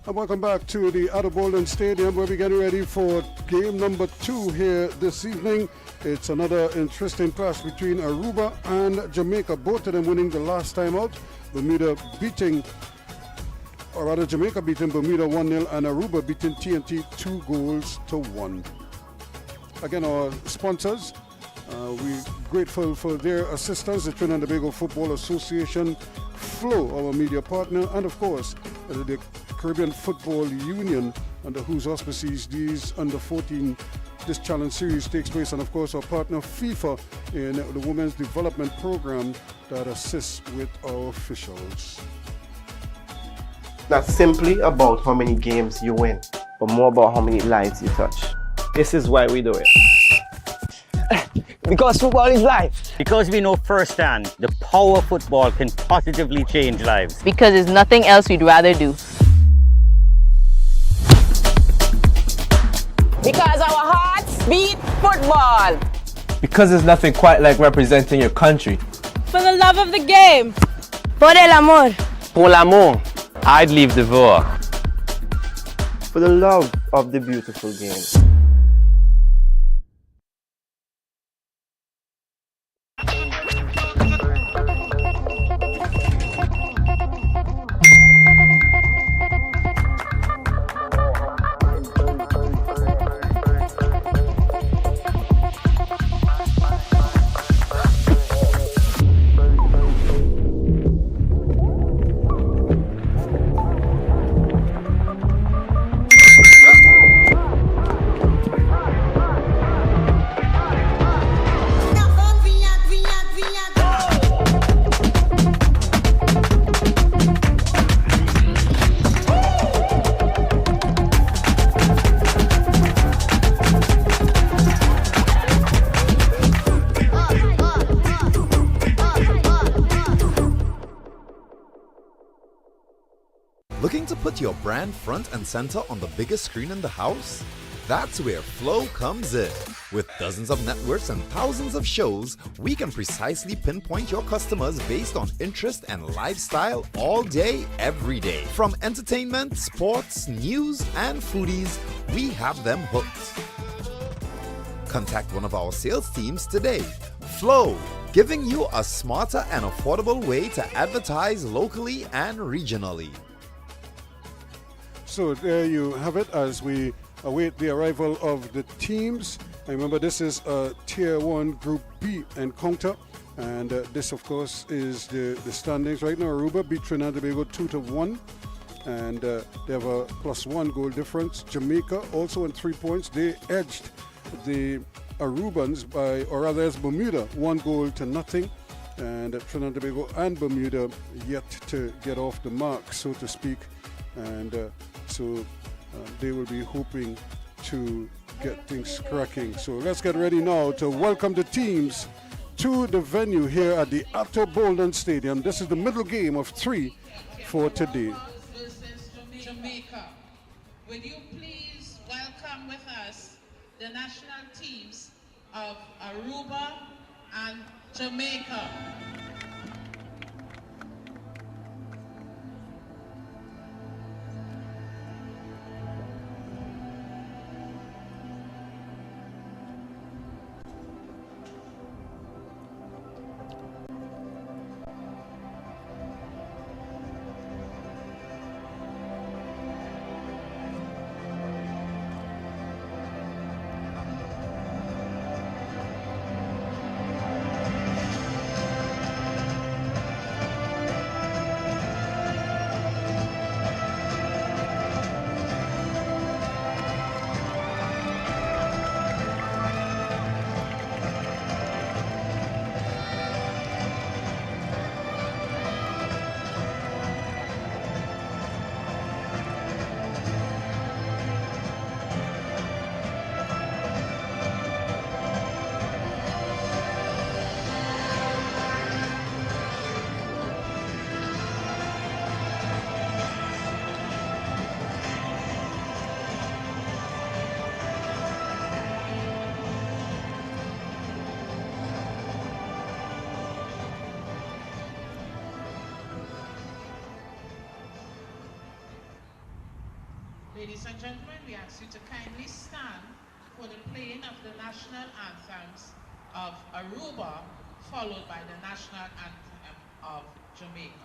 And welcome back to the Aruba Stadium, where we're getting ready for game number 2 here this evening. It's another interesting clash between Aruba and Jamaica, both of them winning the last time out. Jamaica beating Bermuda 1-0 and Aruba beating TNT 2-1. Again, our sponsors, we're grateful for their assistance, the Trinidad and Tobago Football Association, Flow, our media partner, and of course, the Caribbean Football Union, under whose auspices these under-14 this challenge series takes place, and of course our partner FIFA in the Women's Development Program that assists with our officials. Not simply about how many games you win, but more about how many lives you touch. This is why we do it. Because football is life. Because we know firsthand the power of football can positively change lives. Because there's nothing else we'd rather do. Because our hearts beat football. Because there's nothing quite like representing your country. For the love of the game. Por el amor. Pour l'amour. I'd leave the voix. For the love of the beautiful game. Looking to put your brand front and center on the biggest screen in the house? That's where Flow comes in. With dozens of networks and thousands of shows, we can precisely pinpoint your customers based on interest and lifestyle all day, every day. From entertainment, sports, news, and foodies, we have them hooked. Contact one of our sales teams today. Flow, giving you a smarter and affordable way to advertise locally and regionally. So there you have it as we await the arrival of the teams. And remember, this is a Tier 1 Group B encounter. And this, of course, is the standings right now. Aruba beat Trinidad and Tobago 2-1. And they have a +1 goal difference. Jamaica also on 3 points. They edged the Arubans by, or rather as Bermuda, 1-0. And Trinidad and Tobago and Bermuda yet to get off the mark, so to speak. And so they will be hoping to get things cracking. So let's get ready now to welcome the teams to the venue here at the Aruba Stadium. This is the middle game of 3 for today. Versus Jamaica. Would you please welcome with us the national teams of Aruba and Jamaica. Ladies and gentlemen, we ask you to kindly stand for the playing of the national anthems of Aruba, followed by the national anthem of Jamaica.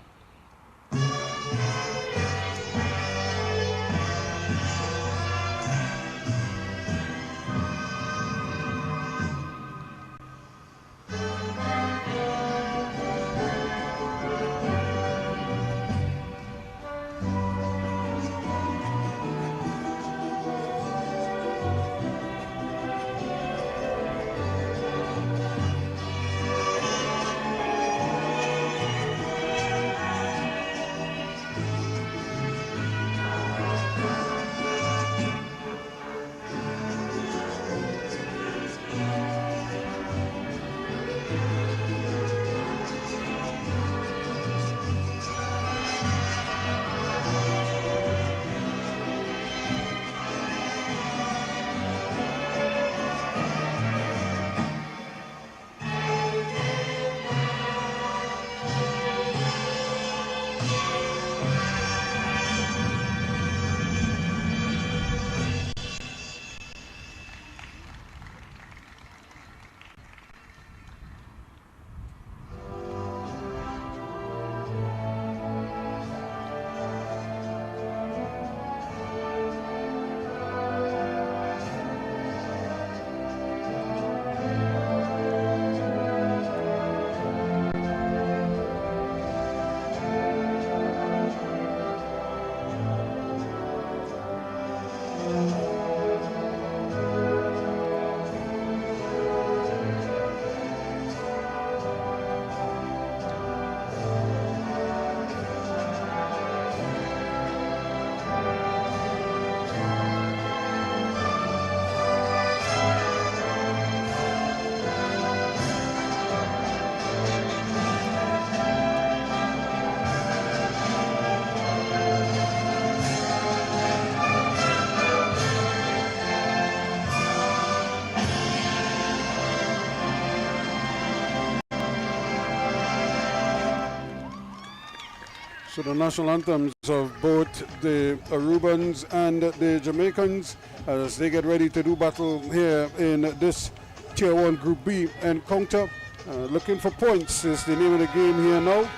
So the national anthems of both the Arubans and the Jamaicans as they get ready to do battle here in this Tier 1 Group B encounter. Looking for points is the name of the game here now.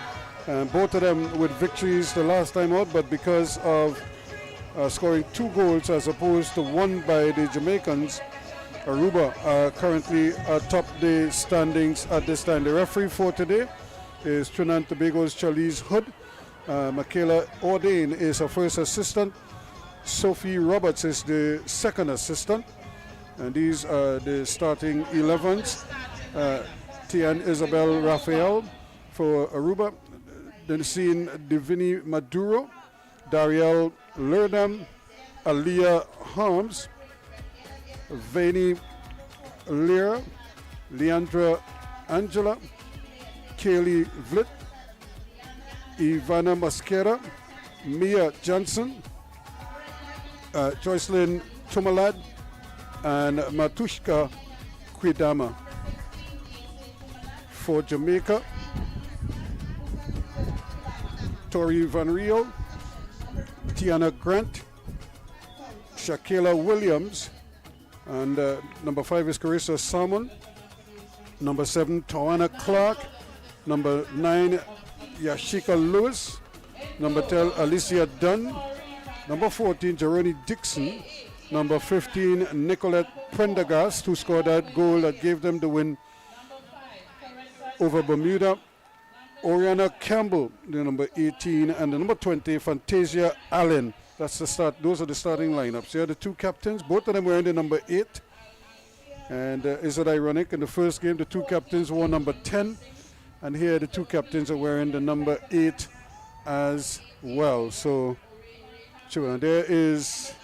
And both of them with victories the last time out, but because of scoring 2 goals as opposed to 1 by the Jamaicans, Aruba are currently atop the standings at this time. The referee for today is Trinidad and Tobago's Charlize Hood. Michaela Ordain is her first assistant. Sophie Roberts is the second assistant. And these are the starting 11s. Tian Isabel Rafael for Aruba. Then seen Divini Maduro, Dariel Lurdam, Aliyah Harms, Vani Lear, Leandra Angela, Kaylee Vlitt, Ivana Mosquera, Mia Johnson, Joycelyn Tumalad, and Matushka Quidama. For Jamaica, Tori Van Rio, Tiana Grant, Shakela Williams, and number 5 is Carissa Salmon, number 7 Tawana Clark, number 9 Yashika Lewis, number 10 Alicia Dunn, number 14 Jeroni Dixon, number 15 Nicolette Prendergast, who scored that goal that gave them the win over Bermuda, Oriana Campbell, the number 18, and the number 20 Fantasia Allen. That's the start. Those are the starting lineups. Here are the 2 captains. Both of them were in the number 8. And is it ironic? In the first game, the 2 captains wore number 10. And here the 2 captains are wearing the number 8 as well. So, sure, there is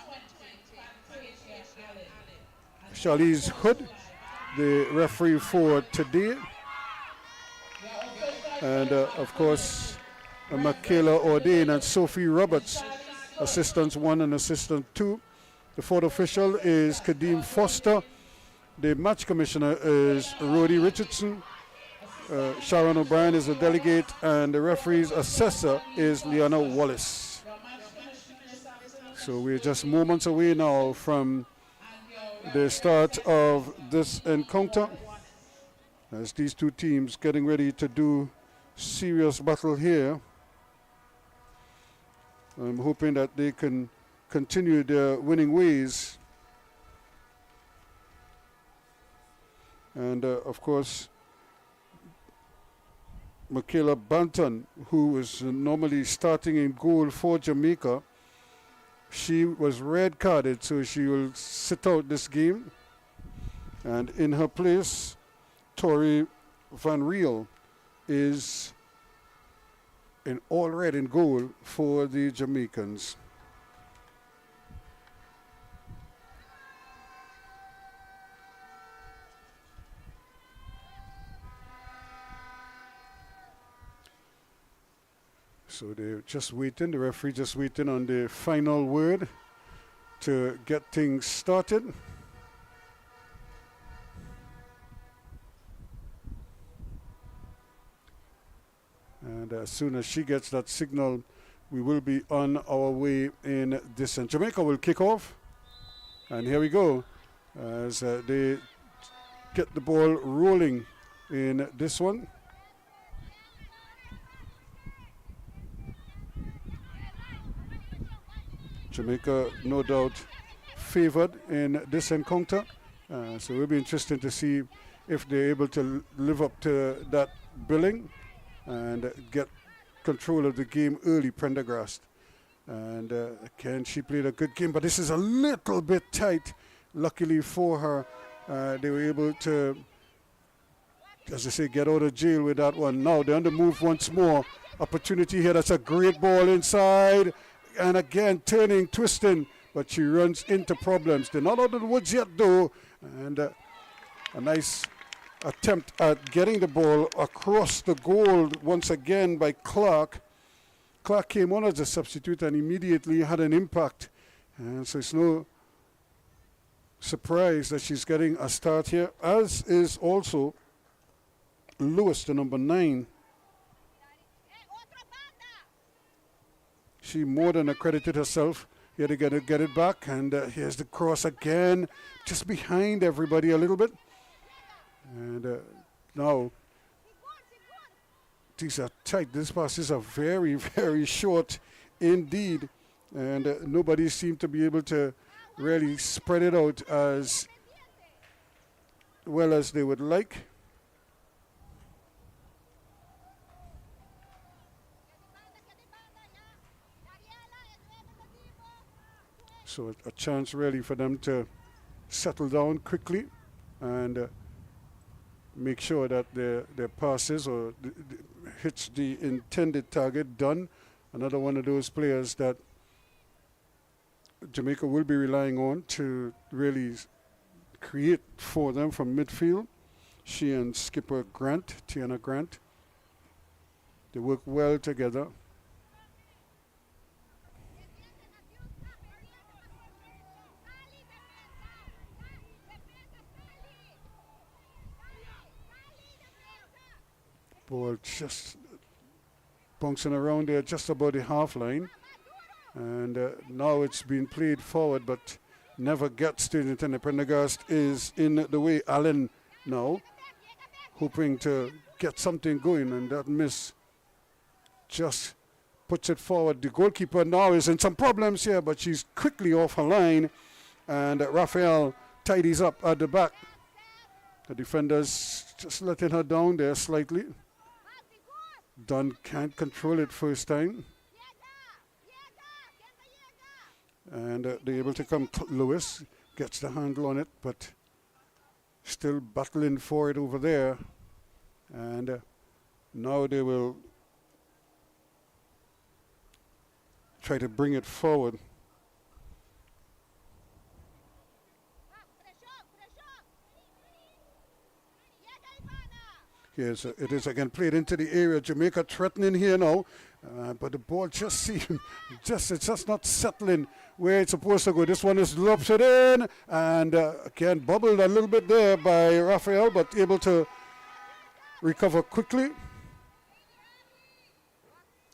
Charlize Hood, the referee for today. And of course, Michaela Ordain and Sophie Roberts, assistants 1 and assistant 2. The 4th official is Kadeem Foster. The match commissioner is Rhodey Richardson. Sharon O'Brien is the delegate, and the referee's assessor is Liana Wallace. So we're just moments away now from the start of this encounter, as these two teams getting ready to do serious battle here. I'm hoping that they can continue their winning ways. And of course, Michaela Banton, who is normally starting in goal for Jamaica, she was red carded, so she will sit out this game. And in her place, Tori Van Riel is in all red in goal for the Jamaicans. So they're just waiting, the referee just waiting on the final word to get things started. And as soon as she gets that signal, we will be on our way in this. And Jamaica will kick off. And here we go as they get the ball rolling in this one. Jamaica, no doubt, favored in this encounter. So it will be interesting to see if they're able to live up to that billing and get control of the game early, Prendergast. And again, she played a good game, but this is a little bit tight. Luckily for her, they were able to, as I say, get out of jail with that one. Now they're on the move once more. Opportunity here, that's a great ball inside. And again, turning, twisting, but she runs into problems. They're not out of the woods yet, though. And a nice attempt at getting the ball across the goal once again by Clark. Clark came on as a substitute and immediately had an impact. And so it's no surprise that she's getting a start here, as is also Lewis, the number 9. She more than accredited herself. Here to get it back, and here's the cross again, just behind everybody a little bit. And now these are tight. These passes are very, very short indeed, and nobody seemed to be able to really spread it out as well as they would like. So a chance really for them to settle down quickly and make sure that their passes or hits the intended target done. Another one of those players that Jamaica will be relying on to really create for them from midfield. She and skipper Grant, Tiana Grant, they work well together. Ball just bouncing around there just about the half line, and now it's been played forward but never gets to it, and the Prendergast is in the way. Allen now hoping to get something going, and that miss just puts it forward. The goalkeeper now is in some problems here, but she's quickly off her line, and Raphael tidies up at the back. The defenders just letting her down there slightly. Dunn can't control it first time. And they're able to come. Lewis gets the handle on it, but still battling for it over there. And now they will try to bring it forward. Yes, it is again played into the area. Jamaica threatening here now, but the ball just seems it's just not settling where it's supposed to go. This one is loped in, and again bubbled a little bit there by Raphael, but able to recover quickly.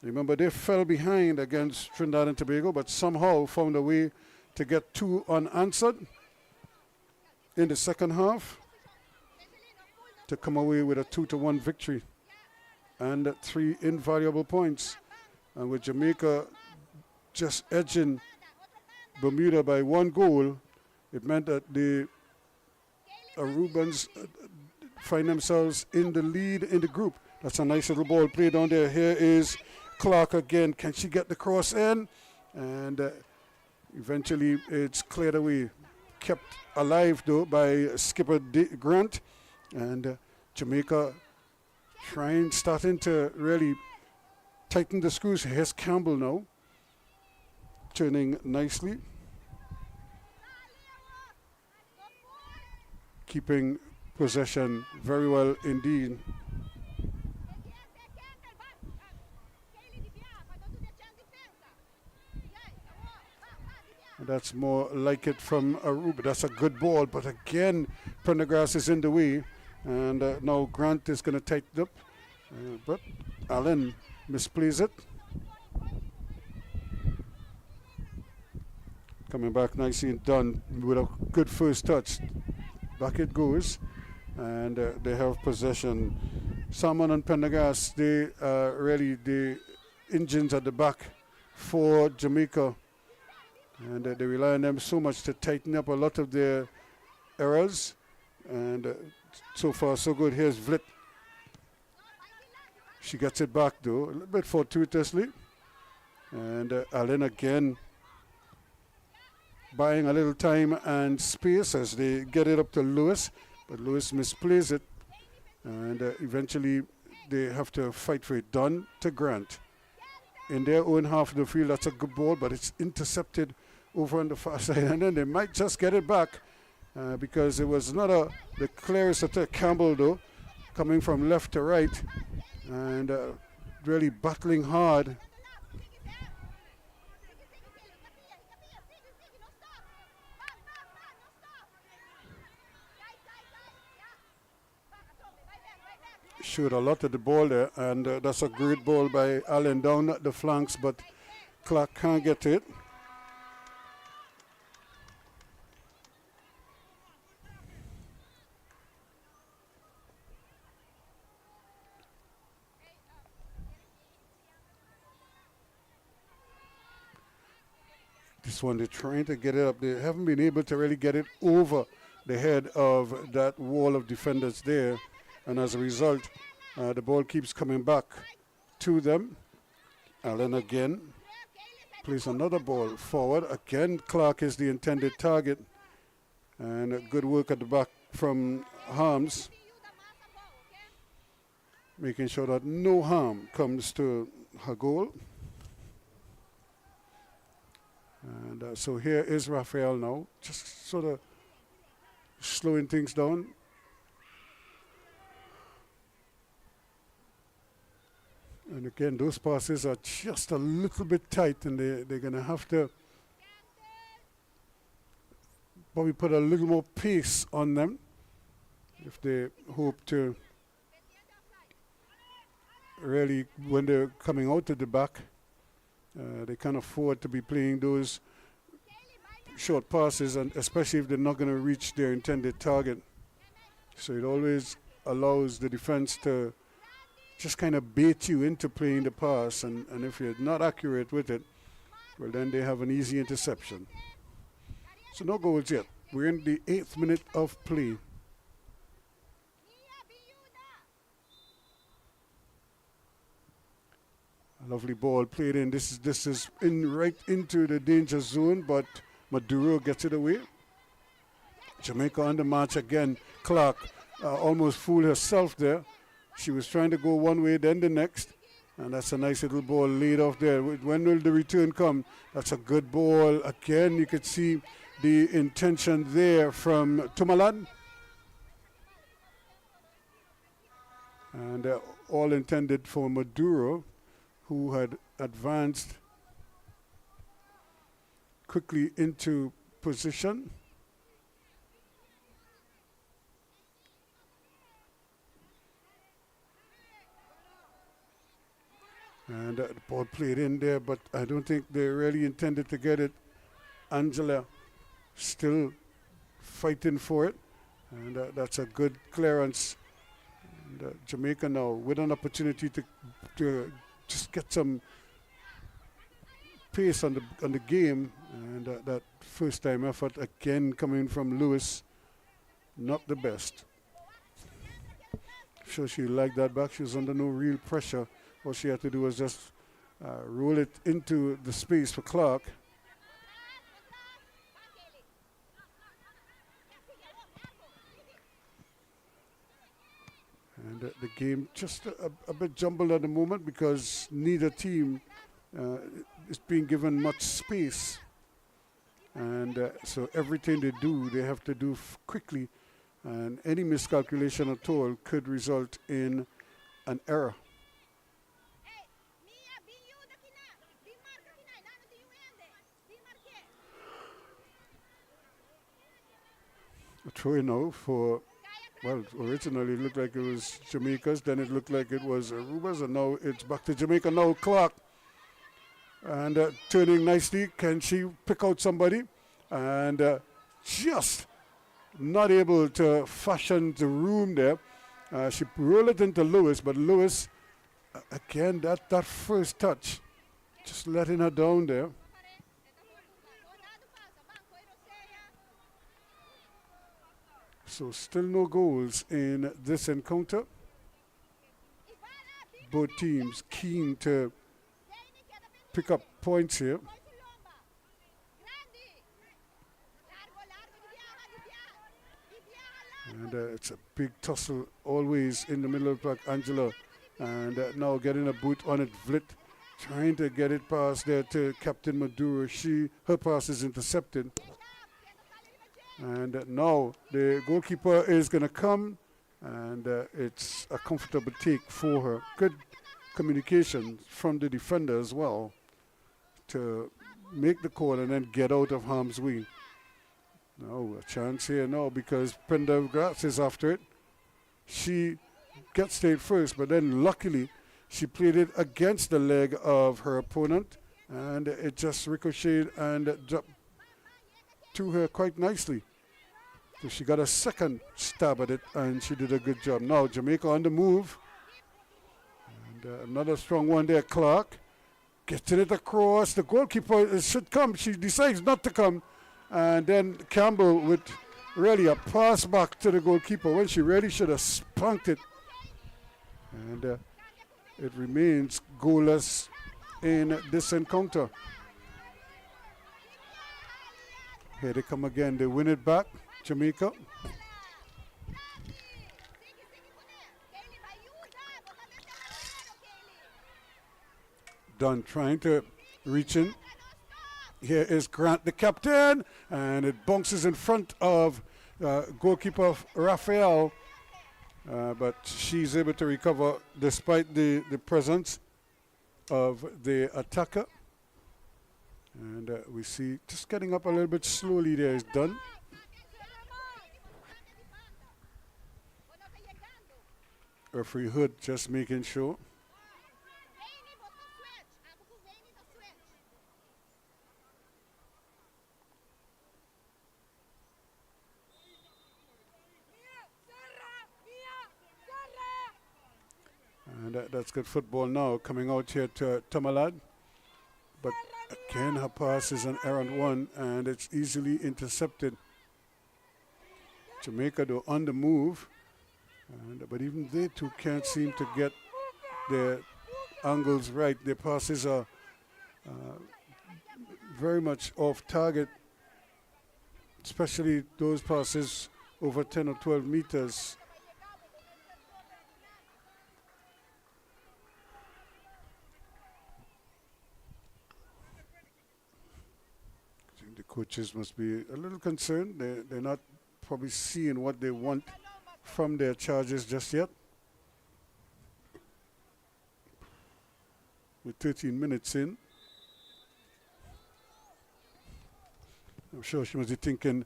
Remember, they fell behind against Trinidad and Tobago, but somehow found a way to get 2 unanswered in the second half to come away with a 2-1 victory and 3 invaluable points. And with Jamaica just edging Bermuda by 1 goal, it meant that the Arubans find themselves in the lead in the group. That's a nice little ball played down there. Here is Clark again. Can she get the cross in? And eventually it's cleared away. Kept alive though by skipper Grant. And Jamaica starting to really tighten the screws. Here's Campbell now, turning nicely, keeping possession very well indeed. And that's more like it from Aruba. That's a good ball, but again, Prendergrass is in the way. And now Grant is going to tighten up, but Allen misplays it. Coming back nicely and done with a good first touch. Back it goes, and they have possession. Salmon and Prendergrass, they are really the engines at the back for Jamaica. And they rely on them so much to tighten up a lot of their errors. And so far, so good. Here's Vlit. She gets it back, though, a little bit fortuitously. And Allen again buying a little time and space as they get it up to Lewis. But Lewis misplays it. And eventually, they have to fight for it. Done to Grant. In their own half of the field, that's a good ball, but it's intercepted over on the far side. And then they might just get it back. Because it was not the clearest attack. Campbell, though, coming from left to right and really battling hard. Showed a lot of the ball there, and that's a great ball by Allen down the flanks, but Clark can't get it. This one, they're trying to get it up. They haven't been able to really get it over the head of that wall of defenders there. And as a result, the ball keeps coming back to them. Allen again plays another ball forward. Again, Clark is the intended target. And good work at the back from Harms, making sure that no harm comes to her goal. And so here is Raphael now, just sort of slowing things down. And again, those passes are just a little bit tight, and they're going to have to probably put a little more pace on them if they hope to really, when they're coming out of the back, they can't afford to be playing those short passes, and especially if they're not going to reach their intended target. So it always allows the defense to just kind of bait you into playing the pass, and if you're not accurate with it, well, then they have an easy interception. So no goals yet. We're in the 8th minute of play. A lovely ball played in. This is in right into the danger zone, but Maduro gets it away. Jamaica on the march again. Clark almost fooled herself there. She was trying to go one way, then the next. And that's a nice little ball laid off there. When will the return come? That's a good ball. Again, you could see the intention there from Tumalan. And all intended for Maduro, who had advanced quickly into position. And the ball played in there, but I don't think they really intended to get it. Angela still fighting for it. And that's a good clearance. And Jamaica now with an opportunity to just get some pace on the game. And that first time effort again coming from Lewis, not the best. Sure, she liked that back. She was under no real pressure. All she had to do was just roll it into the space for Clark. And the game just a bit jumbled at the moment because neither team is being given much space. And so everything they do, they have to do quickly. And any miscalculation at all could result in an error. A throw in now for, well, originally it looked like it was Jamaica's, then it looked like it was Aruba's, and now it's back to Jamaica. Now Clark, and turning nicely. Can she pick out somebody? And just not able to fashion the room there. She rolled it into Lewis, but Lewis, again, that first touch, just letting her down there. So still no goals in this encounter. Both teams keen to pick up points here. And it's a big tussle always in the middle of the park. Angela, and now getting a boot on it. Vlit trying to get it past there to Captain Maduro. Her pass is intercepted. And now the goalkeeper is going to come, and it's a comfortable take for her. Good communication from the defender as well to make the call and then get out of harm's way. Now a chance here now because Pendergrass is after it. She gets to it first, but then luckily she played it against the leg of her opponent, and it just ricocheted and dropped to her quite nicely. So she got a second stab at it, and she did a good job. Now Jamaica on the move. And another strong one there, Clark. Getting it across. The goalkeeper should come. She decides not to come. And then Campbell with really a pass back to the goalkeeper when she really should have spunked it. And it remains goalless in this encounter. Here they come again. They win it back. Jamaica. Dunn trying to reach in. Here is Grant, the captain, and it bounces in front of goalkeeper Raphael, but she's able to recover despite the presence of the attacker. And we see just getting up a little bit slowly there is Dunn. Referee Hood just making sure. And that's good football now coming out here to Tamalad. But again, her pass is an errant one, and it's easily intercepted. Jamaica though on the move. But even they too can't seem to get their angles right. Their passes are very much off target, especially those passes over 10 or 12 meters. I think the coaches must be a little concerned. They're not probably seeing what they want from their charges just yet. With 13 minutes in, I'm sure she must be thinking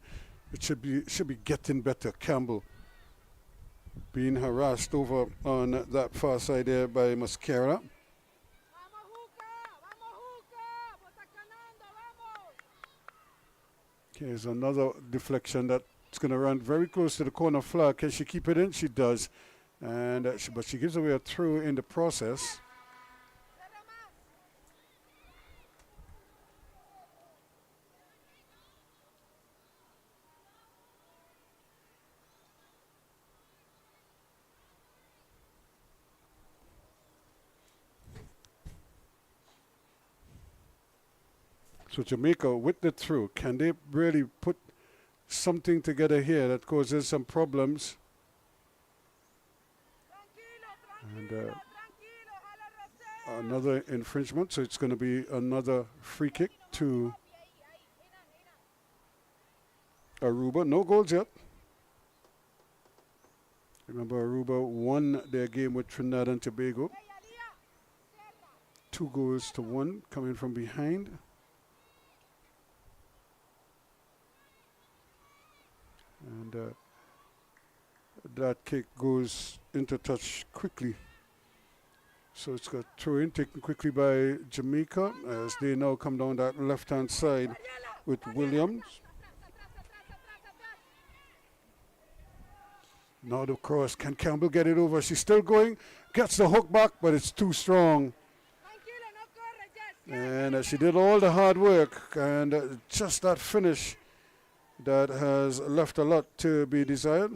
it should be getting better. Campbell being harassed over on that far side there by Mascara. Here's another deflection that's going to run very close to the corner flag. Can she keep it in? She does. And but she gives away a throw in the process. So Jamaica with the throw, can they really put something together here that causes some problems? And another infringement, so it's going to be another free kick to Aruba. No goals yet. Remember, Aruba won their game with Trinidad and Tobago. 2-1 coming from behind. And that kick goes into touch quickly. So it's got throw in taken quickly by Jamaica as they now come down that left-hand side with Williams. Now the cross. Can Campbell get it over? She's still going. Gets the hook back, but it's too strong. And she did all the hard work. And just that finish that has left a lot to be desired.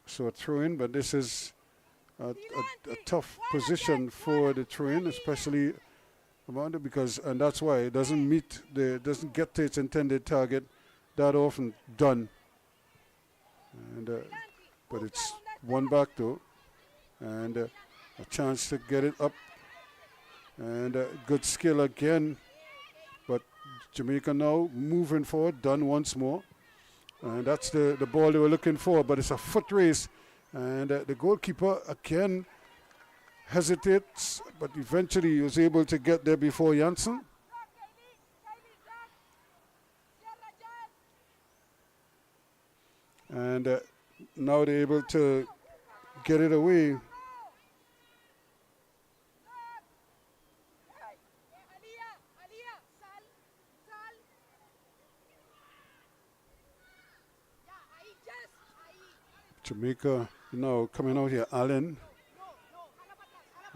So a throw in, but this is a tough position for the throw in, especially Amanda, because and that's why it doesn't get to its intended target that often done. And but it's one back though, and a chance to get it up, and good skill again. But Jamaica now moving forward, done once more, and that's the ball they were looking for. But it's a foot race, and the goalkeeper again hesitates, but eventually he was able to get there before Janssen. And now they're able to get it away. Jamaica now coming out here. Allen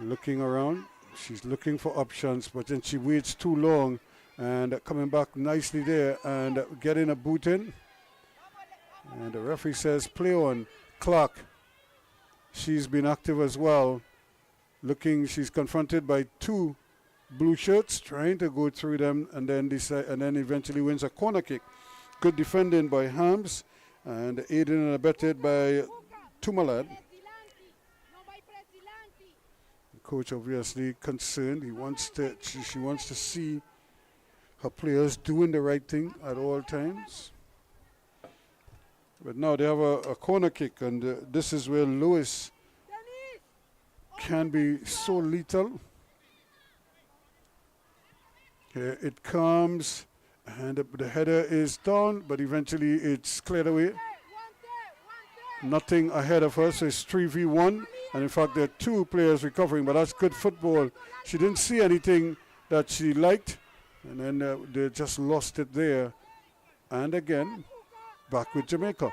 looking around. She's looking for options, but then she waits too long and coming back nicely there and getting a boot in. And the referee says play on. Clark, she's been active as well. Looking, she's confronted by two blue shirts, trying to go through them, and then eventually wins a corner kick. Good defending by Hams, and aided and abetted by Tumalad. The coach obviously concerned. She wants to see her players doing the right thing at all times. But now they have a corner kick, and this is where Lewis can be so lethal. Here it comes, and the header is down, but eventually it's cleared away. Nothing ahead of her, so it's 3v1. And in fact, there are two players recovering, but that's good football. She didn't see anything that she liked, and then they just lost it there. And again, back with Jamaica.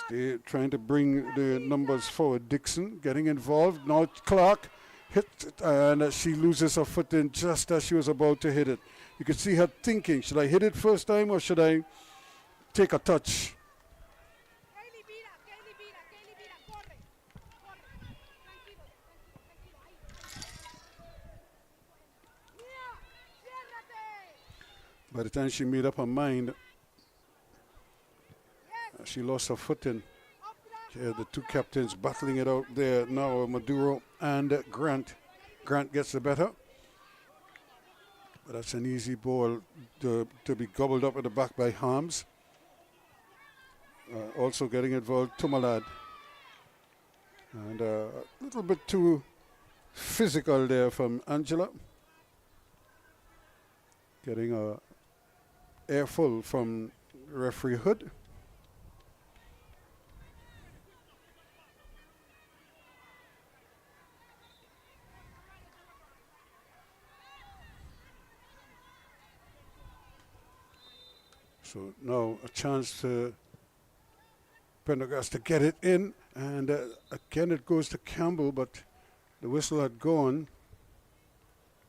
They're trying to bring the numbers forward. Dixon getting involved. Now Clark hits it, and she loses her foot in just as she was about to hit it. You can see her thinking, should I hit it first time or should I take a touch? By the time she made up her mind, she lost her footing. The two captains battling it out there now, Maduro and Grant. Grant gets the better. But that's an easy ball to be gobbled up at the back by Harms. Also getting involved, Tumalad. And a little bit too physical there from Angela. Getting a airful from referee Hood. So now a chance to Pendergast to get it in, and again it goes to Campbell, but the whistle had gone.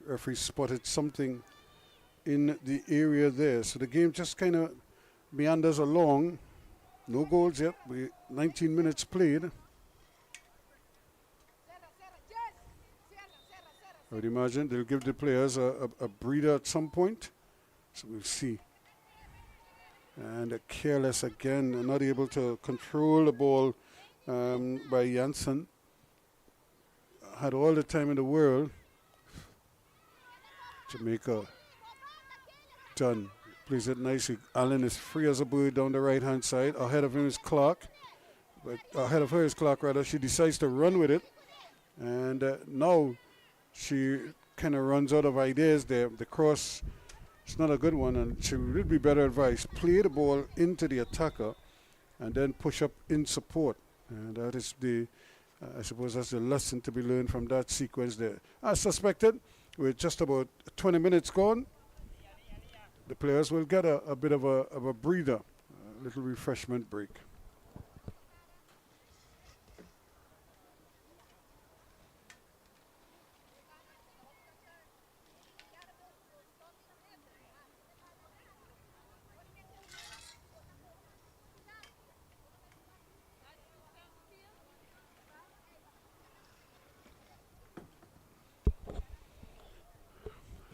Referee spotted something in the area there, so the game just kind of meanders along. No goals yet. 19 minutes played. I would imagine they'll give the players a breather at some point. So we'll see. And careless again, not able to control the ball by Janssen. Had all the time in the world. Jamaica done. Plays it nicely. Allen is free as a bird down the right-hand side. Ahead of him is Clark. But ahead of her is Clark, rather. She decides to run with it. And now she kind of runs out of ideas there. The cross is not a good one, and she would be better advised. Play the ball into the attacker and then push up in support. And that is the, I suppose that's the lesson to be learned from that sequence there. As suspected, with just about 20 minutes gone, the players will get a bit of a breather, a little refreshment break.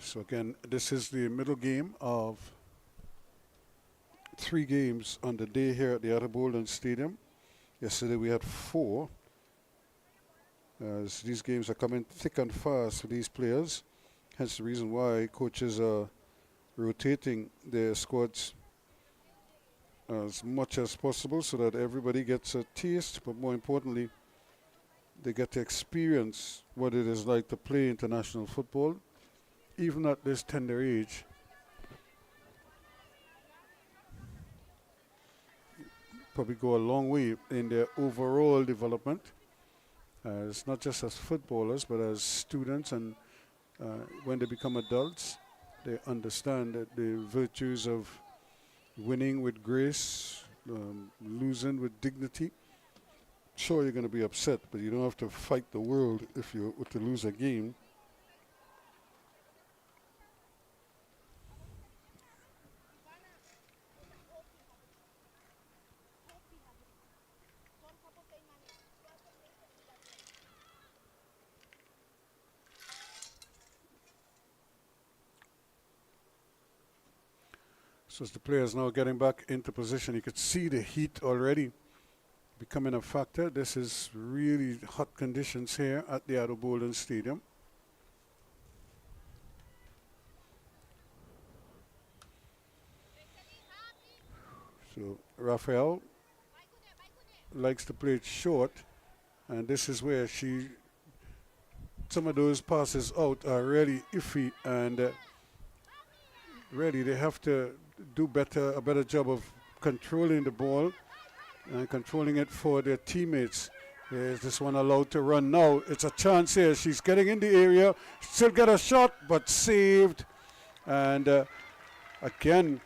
So again, this is the middle game of 3 games on the day here at the Aruba Stadium. Yesterday we had 4. As these games are coming thick and fast for these players. Hence the reason why coaches are rotating their squads as much as possible so that everybody gets a taste, but more importantly, they get to experience what it is like to play international football, even at this tender age. Probably go a long way in their overall development, as not just as footballers, but as students, and when they become adults, they understand that the virtues of winning with grace, losing with dignity. Sure, you're going to be upset, but you don't have to fight the world if you were to lose a game. So as the players now getting back into position, you could see the heat already becoming a factor. This is really hot conditions here at the Aruba Stadium. So Raphael likes to play it short, and this is where some of those passes out are really iffy, and really they have to do a better job of controlling the ball and controlling it for their teammates. Is this one allowed to run now? It's a chance here. She's getting in the area, still get a shot, but saved. And again,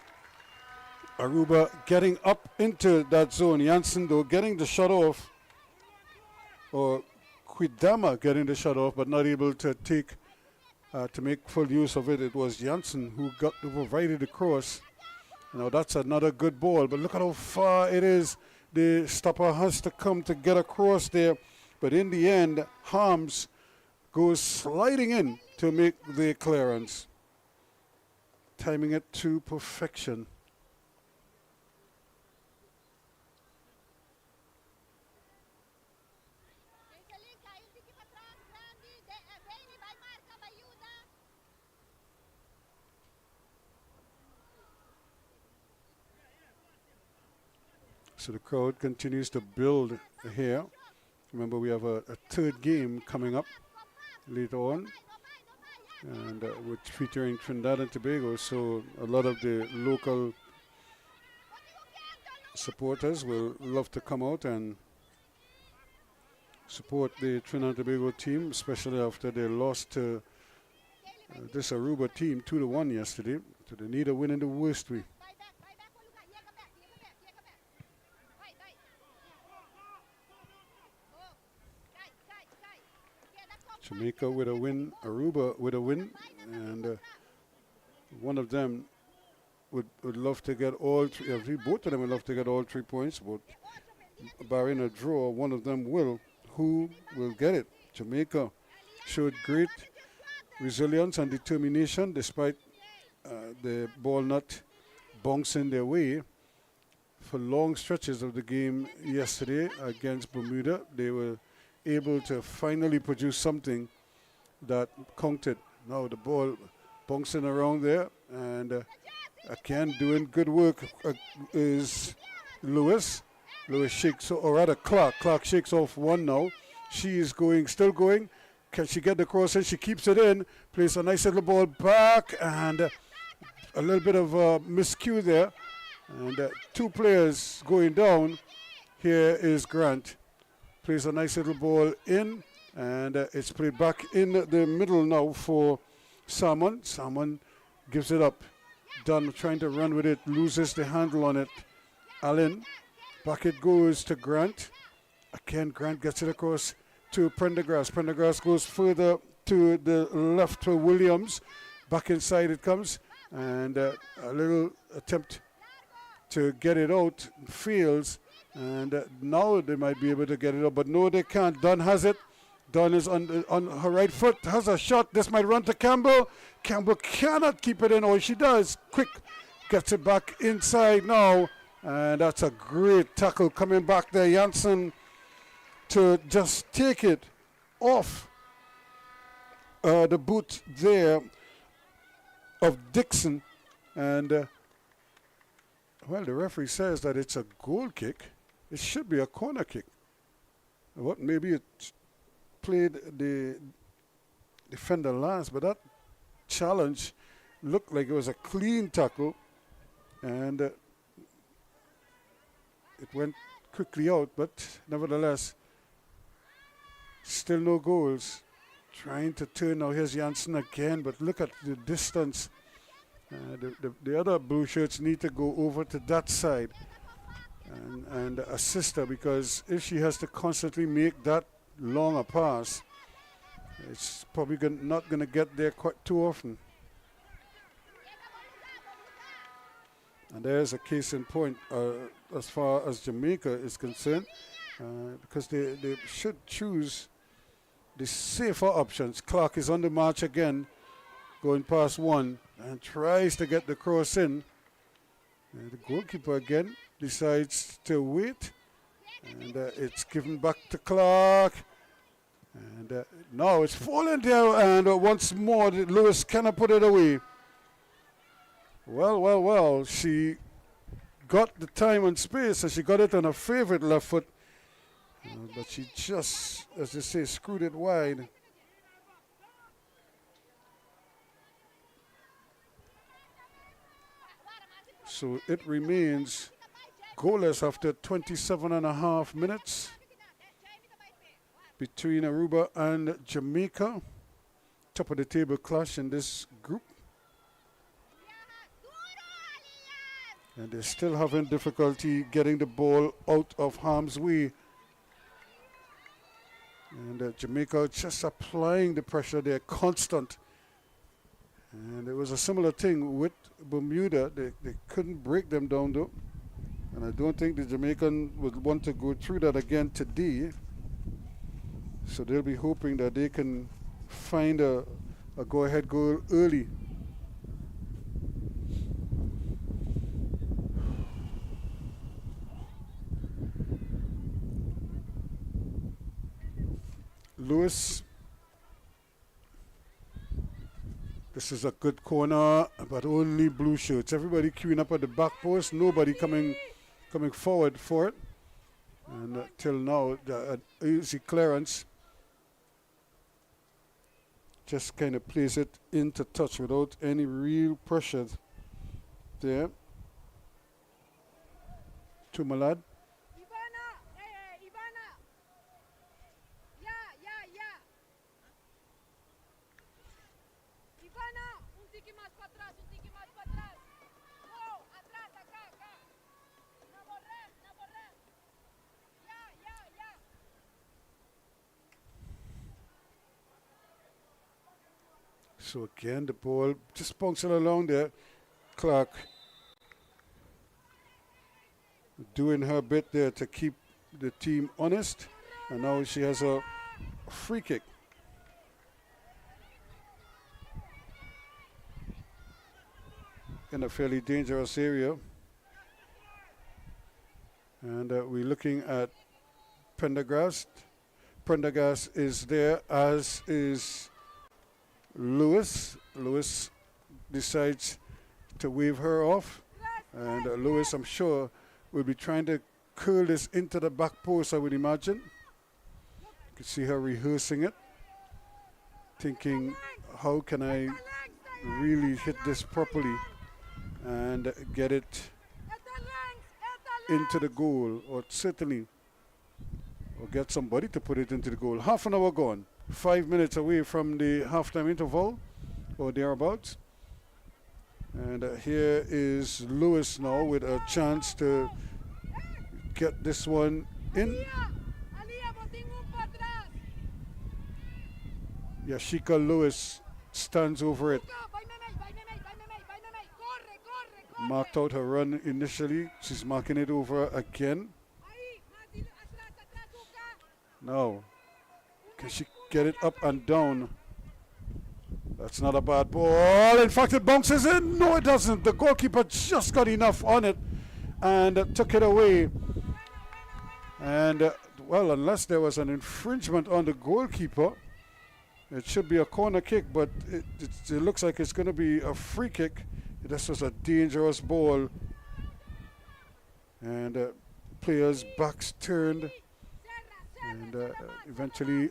Aruba getting up into that zone. Janssen, though, getting the shot off, or Quidama getting the shot off, but not able to make full use of it. It was Janssen who provided the cross. Now that's another good ball, but look at how far it is. The stopper has to come to get across there, but in the end, Harms goes sliding in to make the clearance, timing it to perfection. So the crowd continues to build here. Remember, we have a third game coming up later on, and with featuring Trinidad and Tobago. So a lot of the local supporters will love to come out and support the Trinidad and Tobago team, especially after they lost to this Aruba team 2-1 yesterday. So they need a win in the worst way. Jamaica with a win, Aruba with a win, and one of them would love to get all three. Both of them would love to get all 3 points, but barring a draw, one of them will. Who will get it? Jamaica showed great resilience and determination despite the ball not bouncing their way for long stretches of the game yesterday against Bermuda. They were able to finally produce something that counted. Now the ball bouncing around there, and again doing good work is Lewis. Lewis shakes, or rather Clark. Clark shakes off one now. She is going, still going. Can she get the cross in? She keeps it in. Plays a nice little ball back, and a little bit of miscue there. And 2 players going down. Here is Grant. Plays a nice little ball in, and it's played back in the middle now for Salmon. Salmon gives it up. Dunn trying to run with it, loses the handle on it. Allen. Back it goes to Grant. Again, Grant gets it across to Prendergrass. Prendergrass goes further to the left for Williams. Back inside it comes. And a little attempt to get it out fails. And now they might be able to get it out. But no, they can't. Dunn has it. Dunn is on her right foot. Has a shot. This might run to Campbell. Campbell cannot keep it in. Oh, she does. Quick. Gets it back inside now. And that's a great tackle coming back there. Janssen to just take it off the boot there of Dixon. And, well, the referee says that it's a goal kick. It should be a corner kick. What? Maybe it played the defender last, but that challenge looked like it was a clean tackle. And it went quickly out, but nevertheless, still no goals. Trying to turn now. Here's Janssen again, but look at the distance. The other blue shirts need to go over to that side and assist her, because if she has to constantly make that long a pass, it's probably not going to get there quite too often. And there's a case in point as far as Jamaica is concerned, because they should choose the safer options. Clark is on the march again, going past one, and tries to get the cross in. The goalkeeper again decides to wait, and it's given back to Clark. And now it's fallen there, and once more Lewis cannot put it away. Well, she got the time and space, and she got it on her favorite left foot. But she just, as they say, screwed it wide. So it remains goalless after 27.5 minutes between Aruba and Jamaica. Top of the table clash in this group. And they're still having difficulty getting the ball out of harm's way. And Jamaica just applying the pressure there, constant. And it was a similar thing with Bermuda. They couldn't break them down though. And I don't think the Jamaican would want to go through that again today. So they'll be hoping that they can find a go-ahead goal early. Lewis. This is a good corner, but only blue shirts. Everybody queuing up at the back post. Nobody coming forward for it. And till now, the easy clearance just kind of plays it into touch without any real pressure there. To Malad. So again, the ball just bouncing along there. Clark doing her bit there to keep the team honest. And now she has a free kick. In a fairly dangerous area. And we're looking at Prendergast. Prendergast is there, as is Lewis. Lewis decides to wave her off. And Lewis, I'm sure, will be trying to curl this into the back post, I would imagine. You can see her rehearsing it. Thinking, how can I really hit this properly and get it into the goal, or certainly, or get somebody to put it into the goal. Half an hour gone. 5 minutes away from the halftime interval, or thereabouts. And here is Lewis now with a chance to get this one in. Yashika Lewis stands over it. Marked out her run initially. She's marking it over again. Now, can she get it up and down? That's not a bad ball. In fact, it bounces in. No, it doesn't. The goalkeeper just got enough on it and took it away. And, well, unless there was an infringement on the goalkeeper, it should be a corner kick, but it looks like it's going to be a free kick. This was a dangerous ball. And players' backs turned. And eventually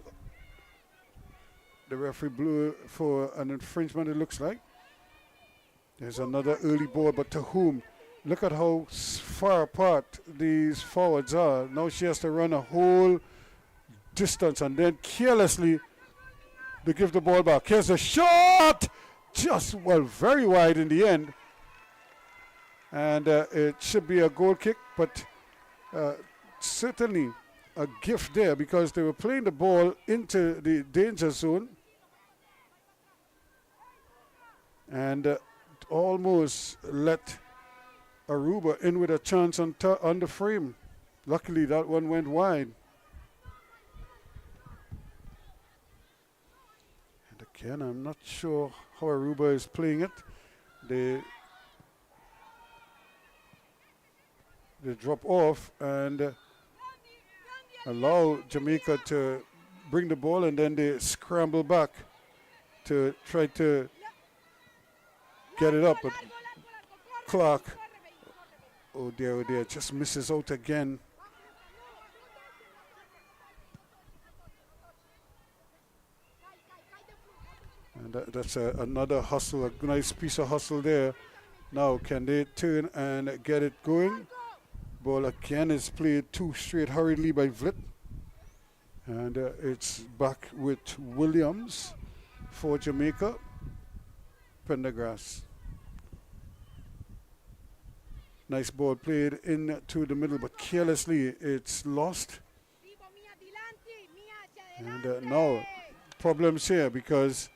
the referee blew for an infringement, it looks like. There's another early ball, but to whom? Look at how far apart these forwards are. Now she has to run a whole distance and then carelessly they give the ball back. Here's a shot! Just, well, very wide in the end. And it should be a goal kick, but certainly a gift there because they were playing the ball into the danger zone and almost let Aruba in with a chance on the frame. Luckily, that one went wide. And again, I'm not sure how Aruba is playing it. They drop off and allow Jamaica to bring the ball, and then they scramble back to try to get it up. But Clark, oh dear, just misses out again. And that's another hustle, a nice piece of hustle there. Now, can they turn and get it going? Ball again is played too straight hurriedly by Vliet. And it's back with Williams for Jamaica. Pendergrass. Nice ball played into the middle, but carelessly it's lost. And now problems here because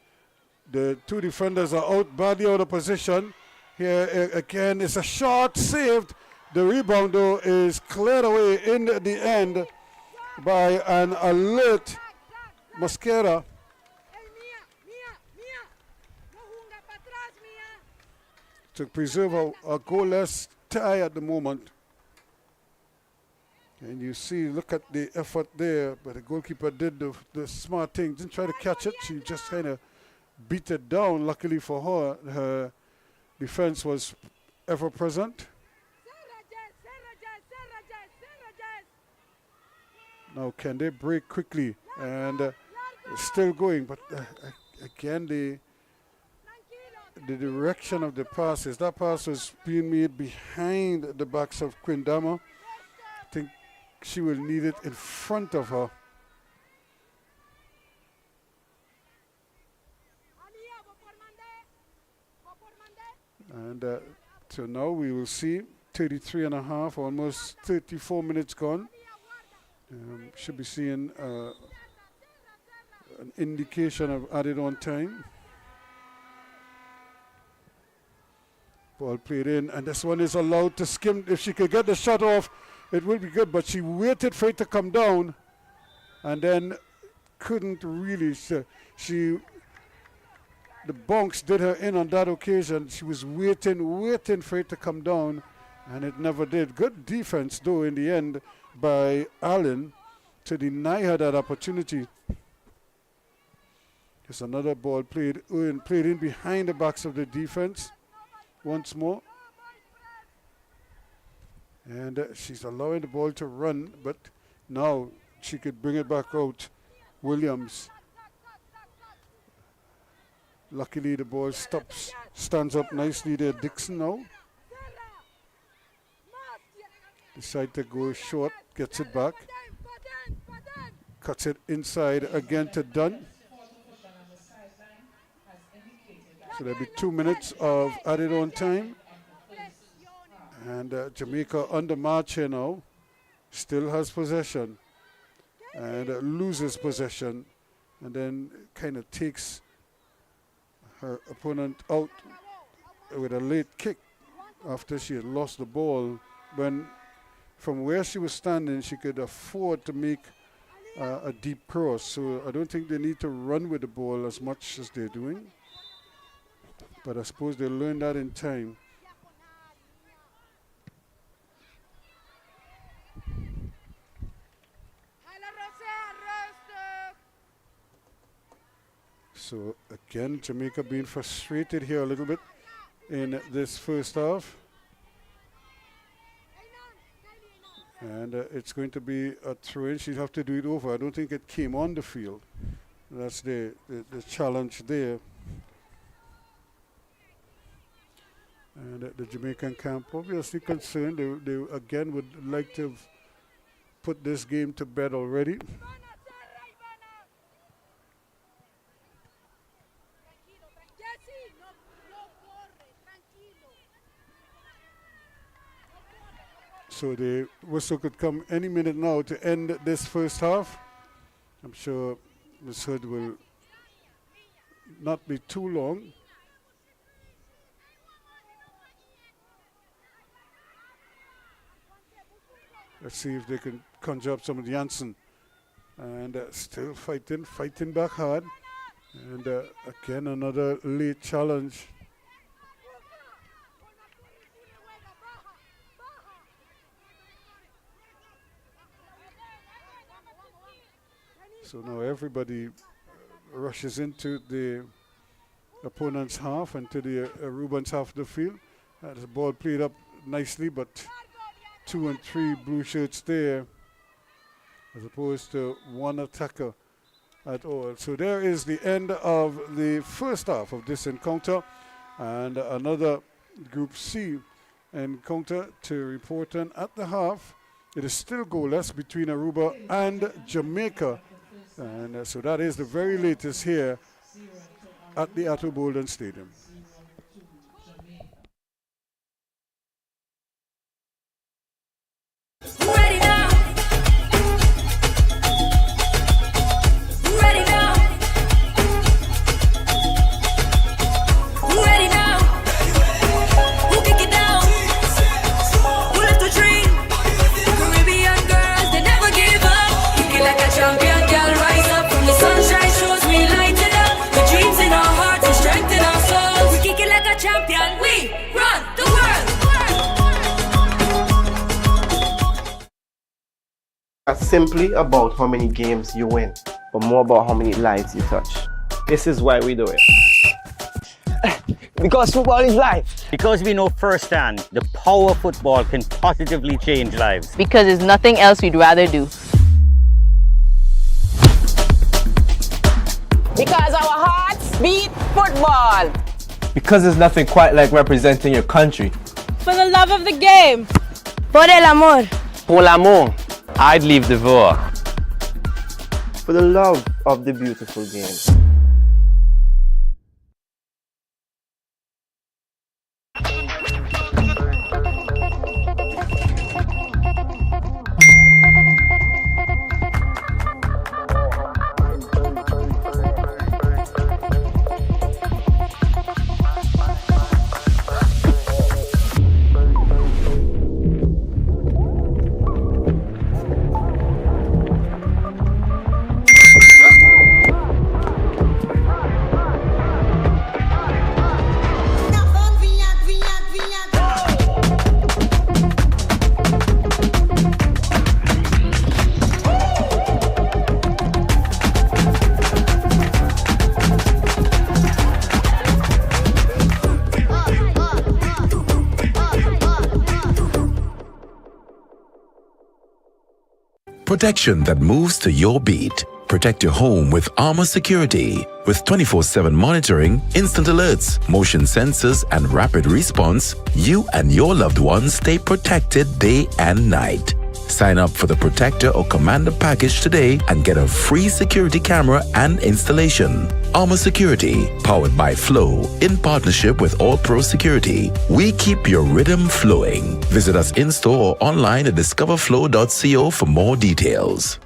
the two defenders are out badly out of position. Here again is a shot saved. The rebound though is cleared away in the end by an alert Mosquera. To preserve a goalless tie at the moment. And you see, look at the effort there, but the goalkeeper did the smart thing. Didn't try to catch it, she just kind of beat it down. Luckily for her, her defense was ever present. Now can they break quickly? And still going, but again the direction of the passes. That pass was being made behind the backs of Quindama. I think she will need it in front of her. And so now we will see 33 and a half, almost 34 minutes gone. Should be seeing an indication of added on time. Ball played in, and this one is allowed to skim. If she could get the shot off, it would be good, but she waited for it to come down and then couldn't really. The bonks did her in on that occasion. She was waiting for it to come down, and it never did. Good defense, though, in the end by Allen to deny her that opportunity. There's another ball played in behind the backs of the defense once more. And she's allowing the ball to run, but now she could bring it back out. Williams. Luckily, the ball stands up nicely there. Dixon now. Decide to go short, gets it back. Cuts it inside again to Dunn. So there'll be 2 minutes of added on time. And Jamaica under march here now. Still has possession. And loses possession. And then kind of takes her opponent out with a late kick after she had lost the ball. When from where she was standing, she could afford to make a deep cross. So I don't think they need to run with the ball as much as they're doing. But I suppose they'll learn that in time. So again, Jamaica being frustrated here a little bit in this first half. And it's going to be a throw-in. She'll have to do it over. I don't think it came on the field. That's the challenge there. And the Jamaican camp obviously concerned. They again would like to have put this game to bed already. So the whistle could come any minute now to end this first half. I'm sure Ms. Hood will not be too long. Let's see if they can conjure up some of Janssen. And still fighting back hard. And again, another late challenge. So now everybody rushes into the opponent's half and to the Aruban's half of the field. The ball played up nicely, but 2 and 3 blue shirts there as opposed to one attacker at all. So there is the end of the first half of this encounter, and another Group C encounter to report on at the half. It is still goalless between Aruba and Jamaica. And so that is the very latest here at the Atto Bolden Stadium. Ready now. Ready now. Ready now. Who kick it down? Who left the dream? Caribbean girls, they never give up. Kick it like a champion, girl, rise up from the sunshine shows. We light it up. The dreams in our hearts and strength in our souls. We kick it like a champion. We run the world. It's simply about how many games you win, but more about how many lives you touch. This is why we do it. Because football is life. Because we know firsthand the power of football can positively change lives. Because there's nothing else we'd rather do. Because our hearts beat football. Because there's nothing quite like representing your country. For the love of the game. Por el amor. Pour l'amour. I'd leave the vote. For the love of the beautiful game. protection that moves to your beat. Protect your home with Armor Security. With 24/7 monitoring, instant alerts, motion sensors, and rapid response, you and your loved ones stay protected day and night. Sign up for the Protector or Commander package today and get a free security camera and installation. Armor Security, powered by Flow, in partnership with All Pro Security. We keep your rhythm flowing. Visit us in-store or online at discoverflow.co for more details.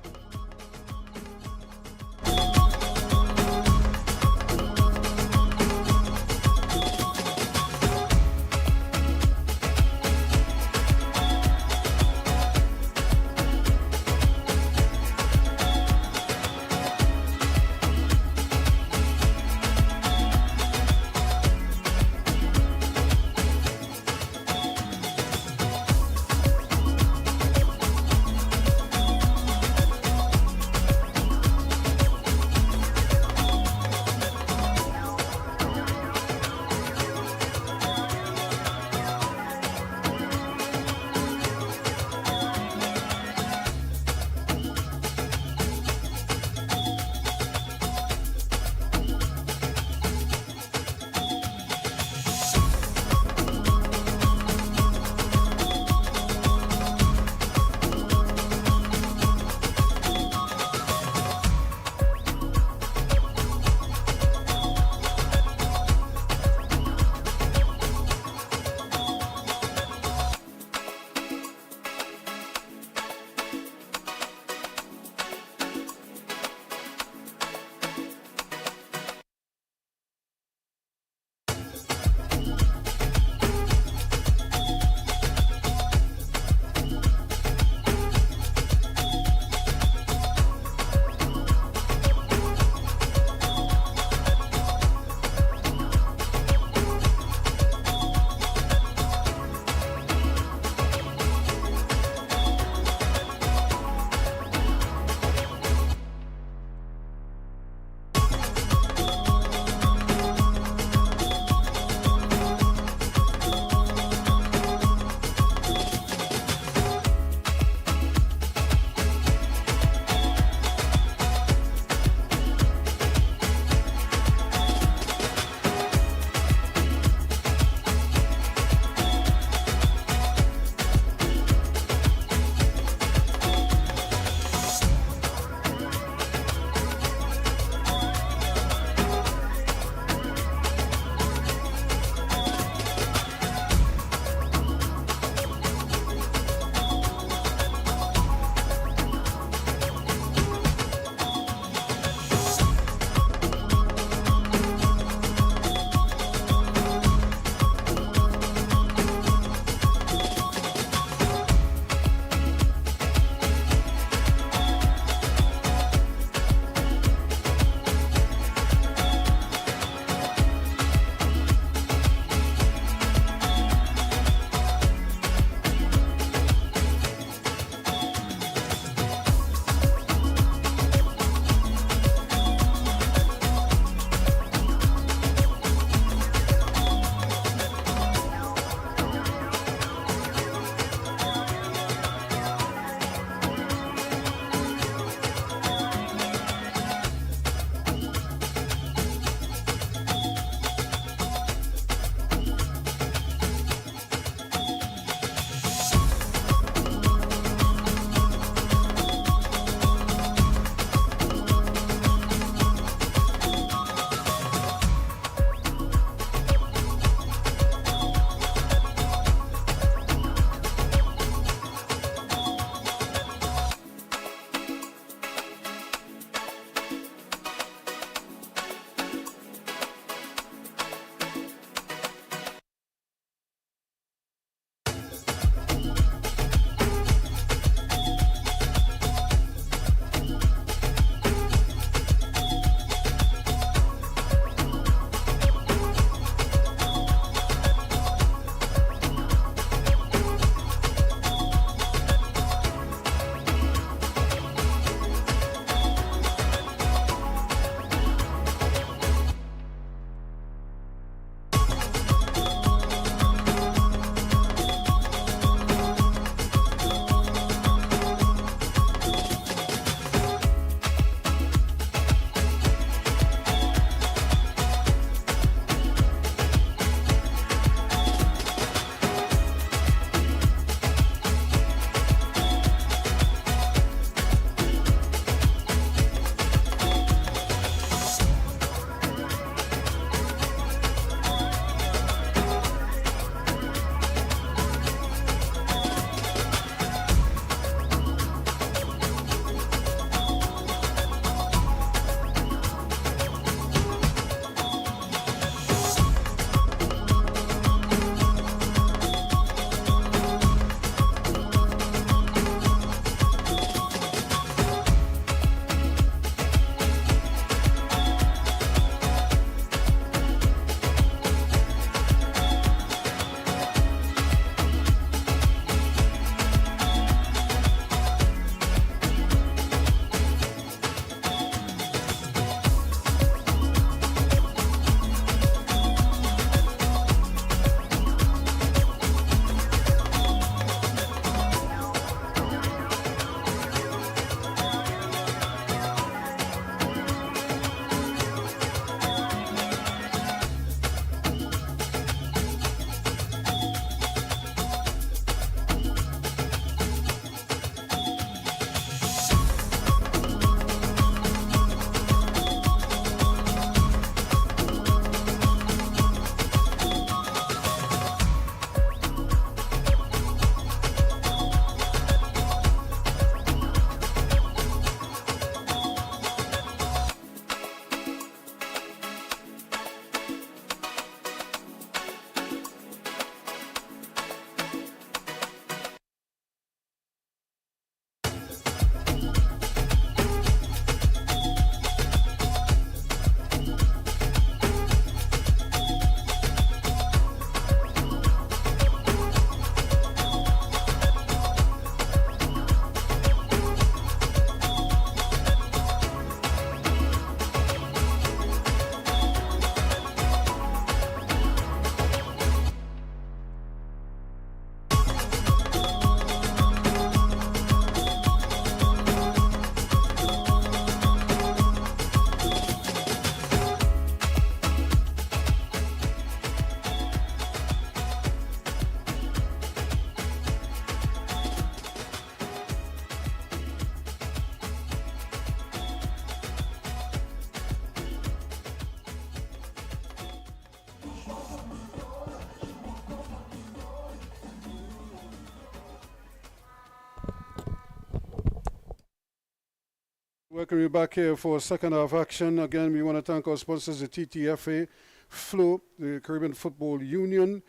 Welcome you back here for second half action. Again, we want to thank our sponsors, the TTFA, FLO, the Caribbean Football Union,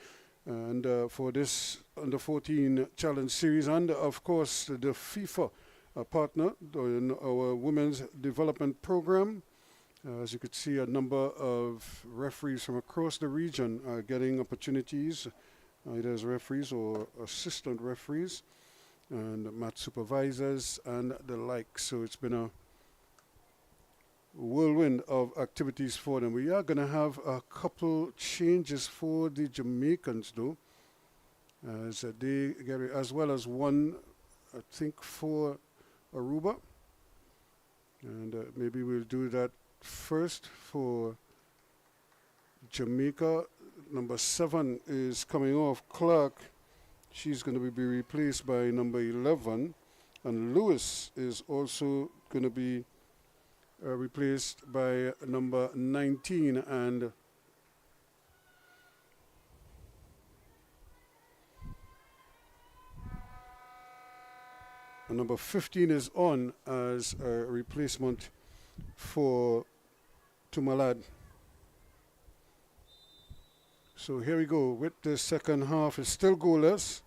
and for this Under 14 Challenge Series, and of course the FIFA partner in our Women's Development Program. As you could see, a number of referees from across the region are getting opportunities, either as referees or assistant referees, and match supervisors and the like. So it's been a whirlwind of activities for them. We are going to have a couple changes for the Jamaicans, though, as they get it, as well as one, I think, for Aruba. And maybe we'll do that first for Jamaica. Number 7 is coming off. Clark, she's going to be replaced by number 11. And Lewis is also going to be replaced by number 19. And number 15 is on as a replacement for Tumalad. So here we go with the second half. It's still goalless.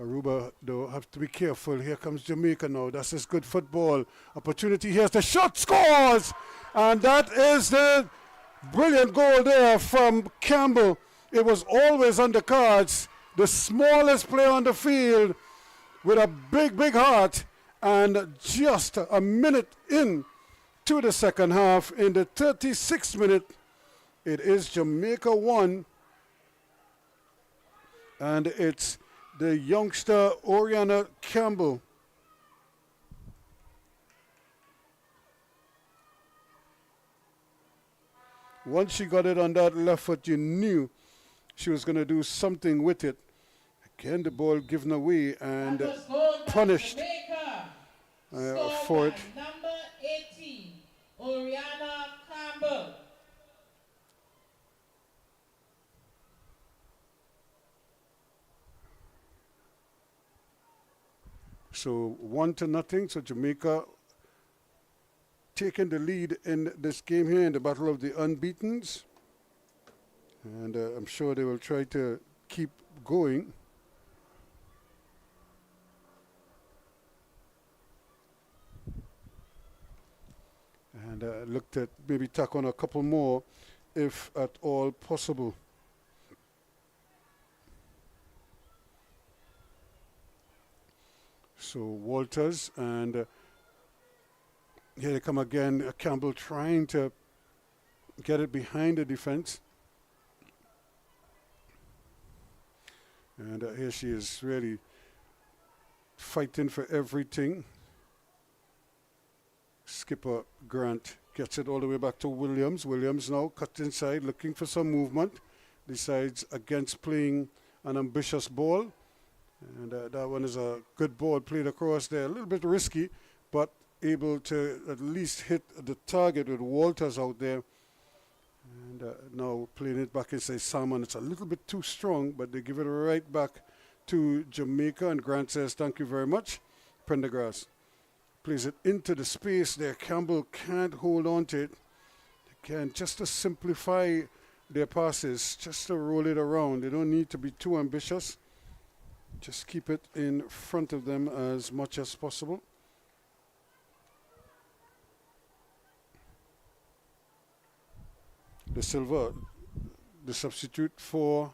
Aruba, though, have to be careful. Here comes Jamaica now. That's just good football. Opportunity. Here's the shot. Scores! And that is the brilliant goal there from Campbell. It was always on the cards. The smallest player on the field with a big, big heart. And just a minute in to the second half, in the 36th minute, it is Jamaica 1. And it's the youngster Oriana Campbell. Once she got it on that left foot, you knew she was going to do something with it. Again, the ball given away and punished for it. Number 18, Oriana Campbell. So 1-0. So Jamaica taking the lead in this game here in the Battle of the Unbeatens. And I'm sure they will try to keep going. And looked at maybe tack on a couple more if at all possible. So Walters, and here they come again. Campbell trying to get it behind the defense. And here she is really fighting for everything. Skipper Grant gets it all the way back to Williams. Williams now cut inside, looking for some movement. Decides against playing an ambitious ball. And that one is a good ball played across there. A little bit risky, but able to at least hit the target with Walters out there. And now playing it back inside Salmon. It's a little bit too strong, but they give it right back to Jamaica. And Grant says, thank you very much. Prendergrass plays it into the space there. Campbell can't hold on to it. They can, just to simplify their passes, just to roll it around. They don't need to be too ambitious. Just keep it in front of them as much as possible. De Silva, the substitute for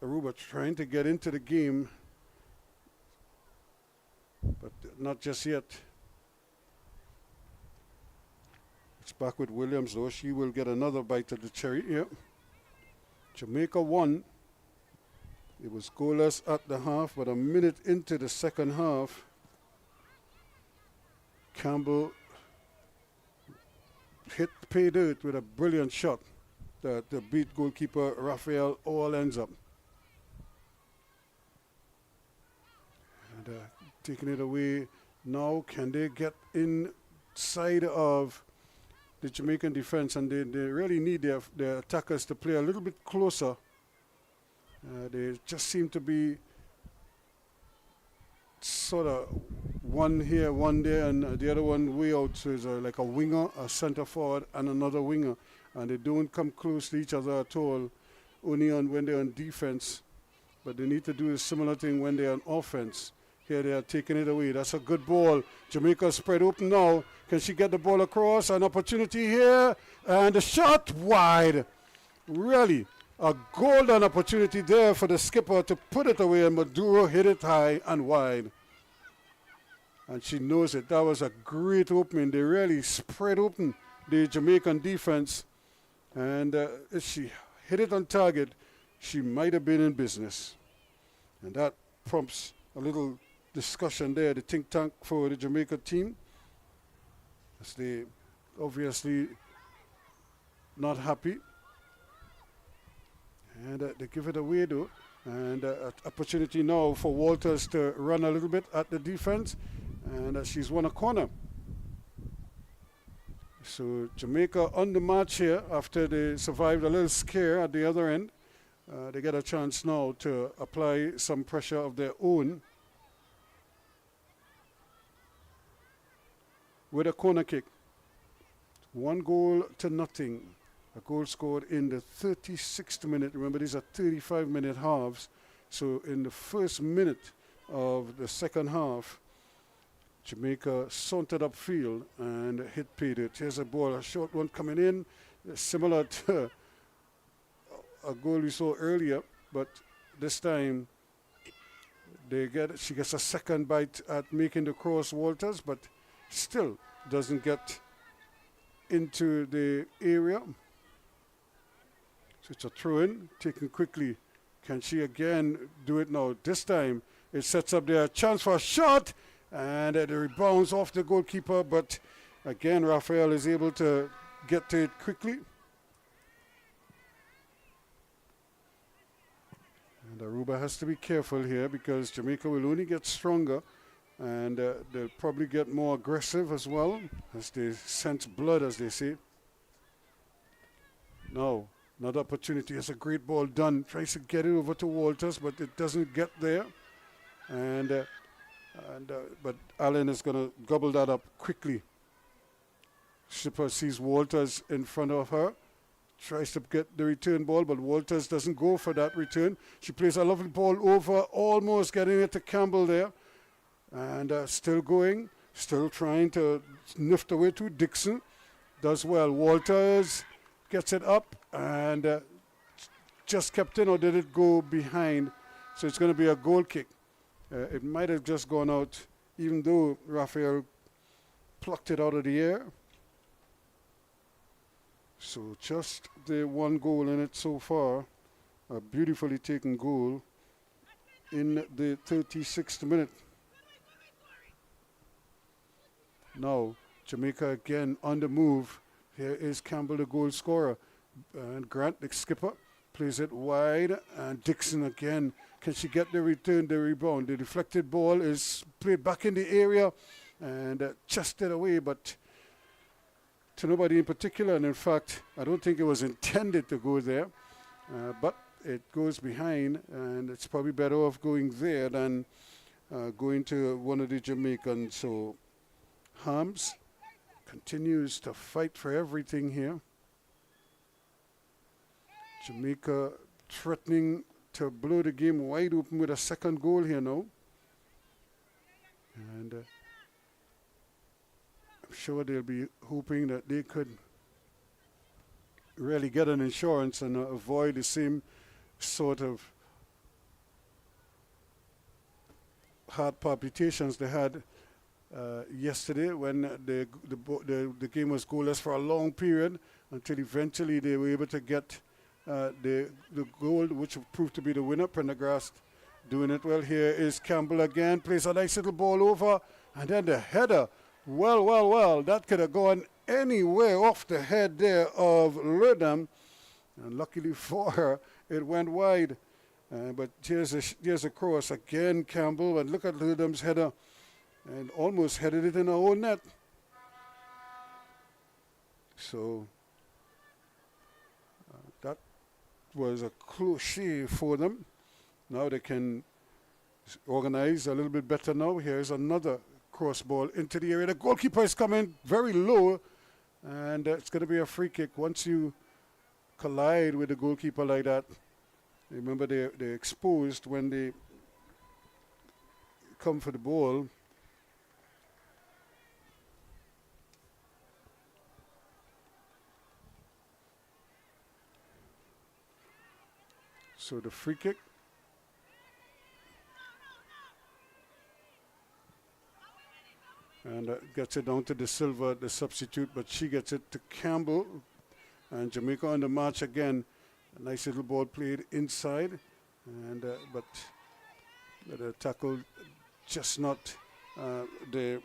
Aruba, trying to get into the game, but not just yet. It's back with Williams, though. She will get another bite of the cherry. Yep. Jamaica won. It was goalless at the half, but a minute into the second half, Campbell hit pay dirt with a brilliant shot that the beat goalkeeper Raphael all ends up. And taking it away now, can they get inside of the Jamaican defense? And they really need their attackers to play a little bit closer. They just seem to be sort of one here, one there, and the other one way out. So it's like a winger, a centre forward, and another winger. And they don't come close to each other at all, only on when they're on defense. But they need to do a similar thing when they're on offense. Here they are taking it away. That's a good ball. Jamaica spread open now. Can she get the ball across? An opportunity here. And the shot wide. Really, a golden opportunity there for the skipper to put it away, and Maduro hit it high and wide. And she knows it. That was a great opening. They really spread open the Jamaican defense. And if she hit it on target, she might have been in business. And that prompts a little discussion there, the think tank for the Jamaica team, as they obviously not happy. And they give it away though. And opportunity now for Walters to run a little bit at the defense. And she's won a corner. So Jamaica on the march here after they survived a little scare at the other end. They get a chance now to apply some pressure of their own with a corner kick. 1-0. A goal scored in the 36th minute. Remember, these are 35-minute halves. So in the first minute of the second half, Jamaica sauntered upfield and hit paid it. Here's a ball, a short one coming in, similar to a goal we saw earlier, but this time she gets a second bite at making the cross, Walters, but still doesn't get into the area. So it's a throw-in, taken quickly. Can she again do it now? This time it sets up their chance for a shot, and it rebounds off the goalkeeper, but again Rafael is able to get to it quickly. And Aruba has to be careful here because Jamaica will only get stronger, and they'll probably get more aggressive as well as they sense blood, as they say. Now, another opportunity. It's a great ball done. Tries to get it over to Walters, but it doesn't get there. But Allen is going to gobble that up quickly. Shipper sees Walters in front of her. Tries to get the return ball, but Walters doesn't go for that return. She plays a lovely ball over, almost getting it to Campbell there. And still going, still trying to sniff away to Dixon. Does well. Walters gets it up and just kept in, or did it go behind? So it's going to be a goal kick. It might have just gone out, even though Rafael plucked it out of the air. So just the one goal in it so far. A beautifully taken goal in the 36th minute. Now, Jamaica again on the move. Here is Campbell, the goal scorer. And Grant, the skipper, plays it wide. And Dixon again. Can she get the return, the rebound? The deflected ball is played back in the area and chested away, but to nobody in particular. And in fact, I don't think it was intended to go there. But it goes behind, and it's probably better off going there than going to one of the Jamaicans. So Harms continues to fight for everything here. Jamaica threatening to blow the game wide open with a second goal here now. And I'm sure they'll be hoping that they could really get an insurance and avoid the same sort of heart palpitations they had yesterday when the game was goalless for a long period, until eventually they were able to get the goal, which proved to be the winner. Prendergast doing it well. Here is Campbell again, plays a nice little ball over, and then the header. Well, that could have gone anywhere off the head there of Ludham, and luckily for her, it went wide. But here's a cross again, Campbell, and look at Ludham's header, and almost headed it in her own net. So that was a close shave for them. Now they can organized a little bit better now. Here's another cross ball into the area. The goalkeeper is coming very low, and it's going to be a free kick. Once you collide with the goalkeeper like that, remember they're exposed when they come for the ball. So the free kick. And gets it down to De Silva, the substitute, but she gets it to Campbell. And Jamaica on the march again. A nice little ball played inside. And but the tackle just not the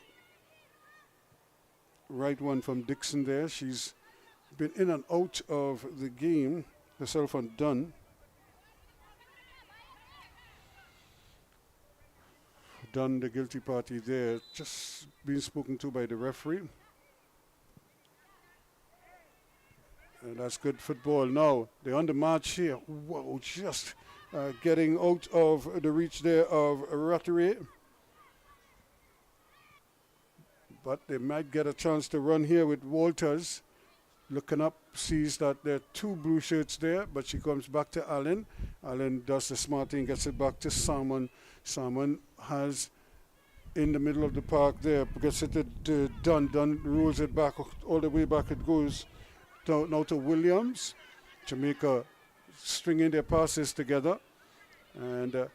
right one from Dixon there. She's been in and out of the game, herself and Dunn. Dunn, the guilty party there, just being spoken to by the referee. And that's good football. Now, they're on the march here. Whoa, just getting out of the reach there of Rattray. But they might get a chance to run here with Walters. Looking up, sees that there are two blue shirts there, but she comes back to Allen. Allen does the smart thing, gets it back to Salmon. Salmon has in the middle of the park there, gets it to Dunn. Dunn rolls it back, all the way back it goes. Now to Williams. Jamaica stringing their passes together. And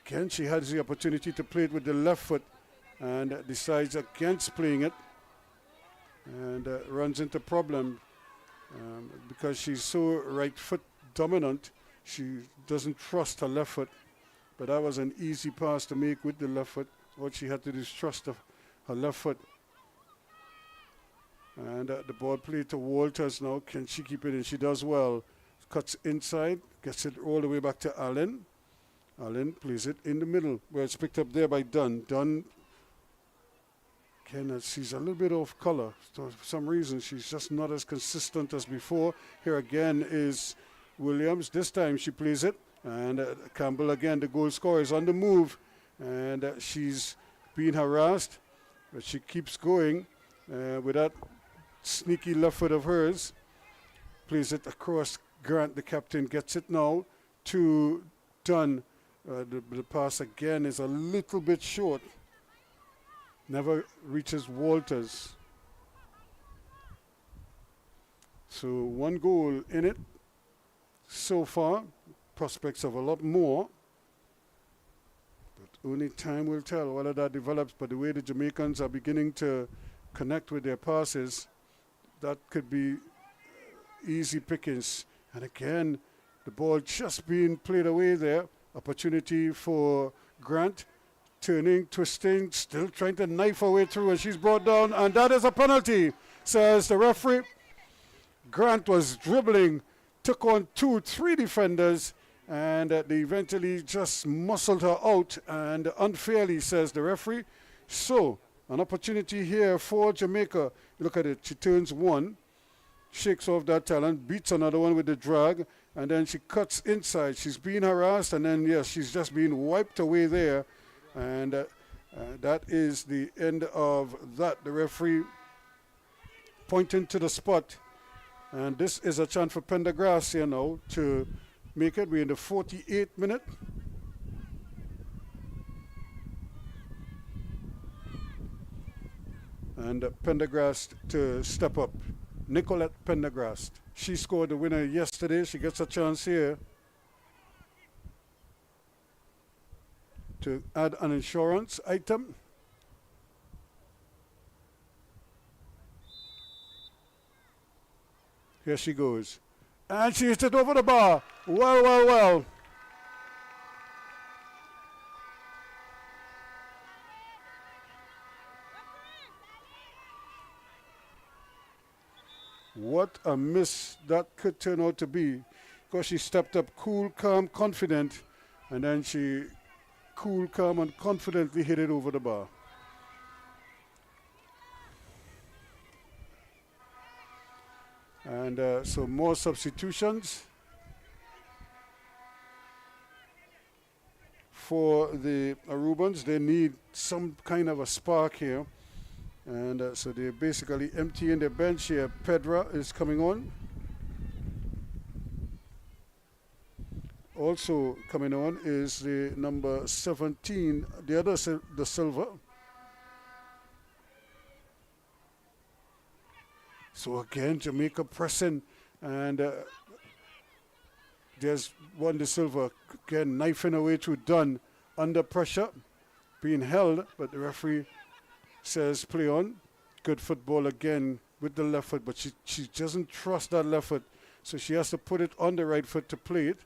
again, she has the opportunity to play it with the left foot and decides against playing it. And runs into problem because she's so right foot dominant. She doesn't trust her left foot. But that was an easy pass to make with the left foot. What she had to do is trust her left foot. And the ball played to Walters now. Can she keep it in? She does well. Cuts inside, gets it all the way back to Allen. Allen plays it in the middle, where it's picked up there by Dunn. Dunn, she's a little bit off color. So for some reason, she's just not as consistent as before. Here again is Williams. This time she plays it. And Campbell again, the goal scorer, is on the move. And she's being harassed. But she keeps going with that sneaky left foot of hers. Plays it across. Grant, the captain, gets it now to Dunn. The pass again is a little bit short. Never reaches Walters. So one goal in it so far. Prospects of a lot more. But only time will tell whether that develops. But the way the Jamaicans are beginning to connect with their passes, that could be easy pickings. And again, the ball just being played away there. Opportunity for Grant. Turning, twisting, still trying to knife her way through, and she's brought down, and that is a penalty, says the referee. Grant was dribbling, took on 2-3 defenders, and they eventually just muscled her out, and unfairly, says the referee. So, an opportunity here for Jamaica. Look at it, she turns one, shakes off that talent, beats another one with the drag, and then she cuts inside. She's being harassed, and then, yes, she's just being wiped away there. And that is the end of that. The referee pointing to the spot. And this is a chance for Pendergrass here now to make it. We're in the 48th minute. And Pendergrass to step up. Nicolette Pendergrass. She scored the winner yesterday. She gets a chance here to add an insurance item. Here she goes. And she hits it over the bar. Well, well, well. What a miss that could turn out to be. Because she stepped up cool, calm, confident, and then she cool, calm, and confidently hit it over the bar. And so more substitutions. for the Arubans. They need some kind of a spark here. And so they're basically emptying their bench here. Pedra is coming on. Also coming on is the number 17, the other, the silver. So again, Jamaica pressing, and there's one, the silver, again knifing away through Dunn, under pressure, being held, but the referee says play on. Good football again with the left foot, but she doesn't trust that left foot, so she has to put it on the right foot to play it.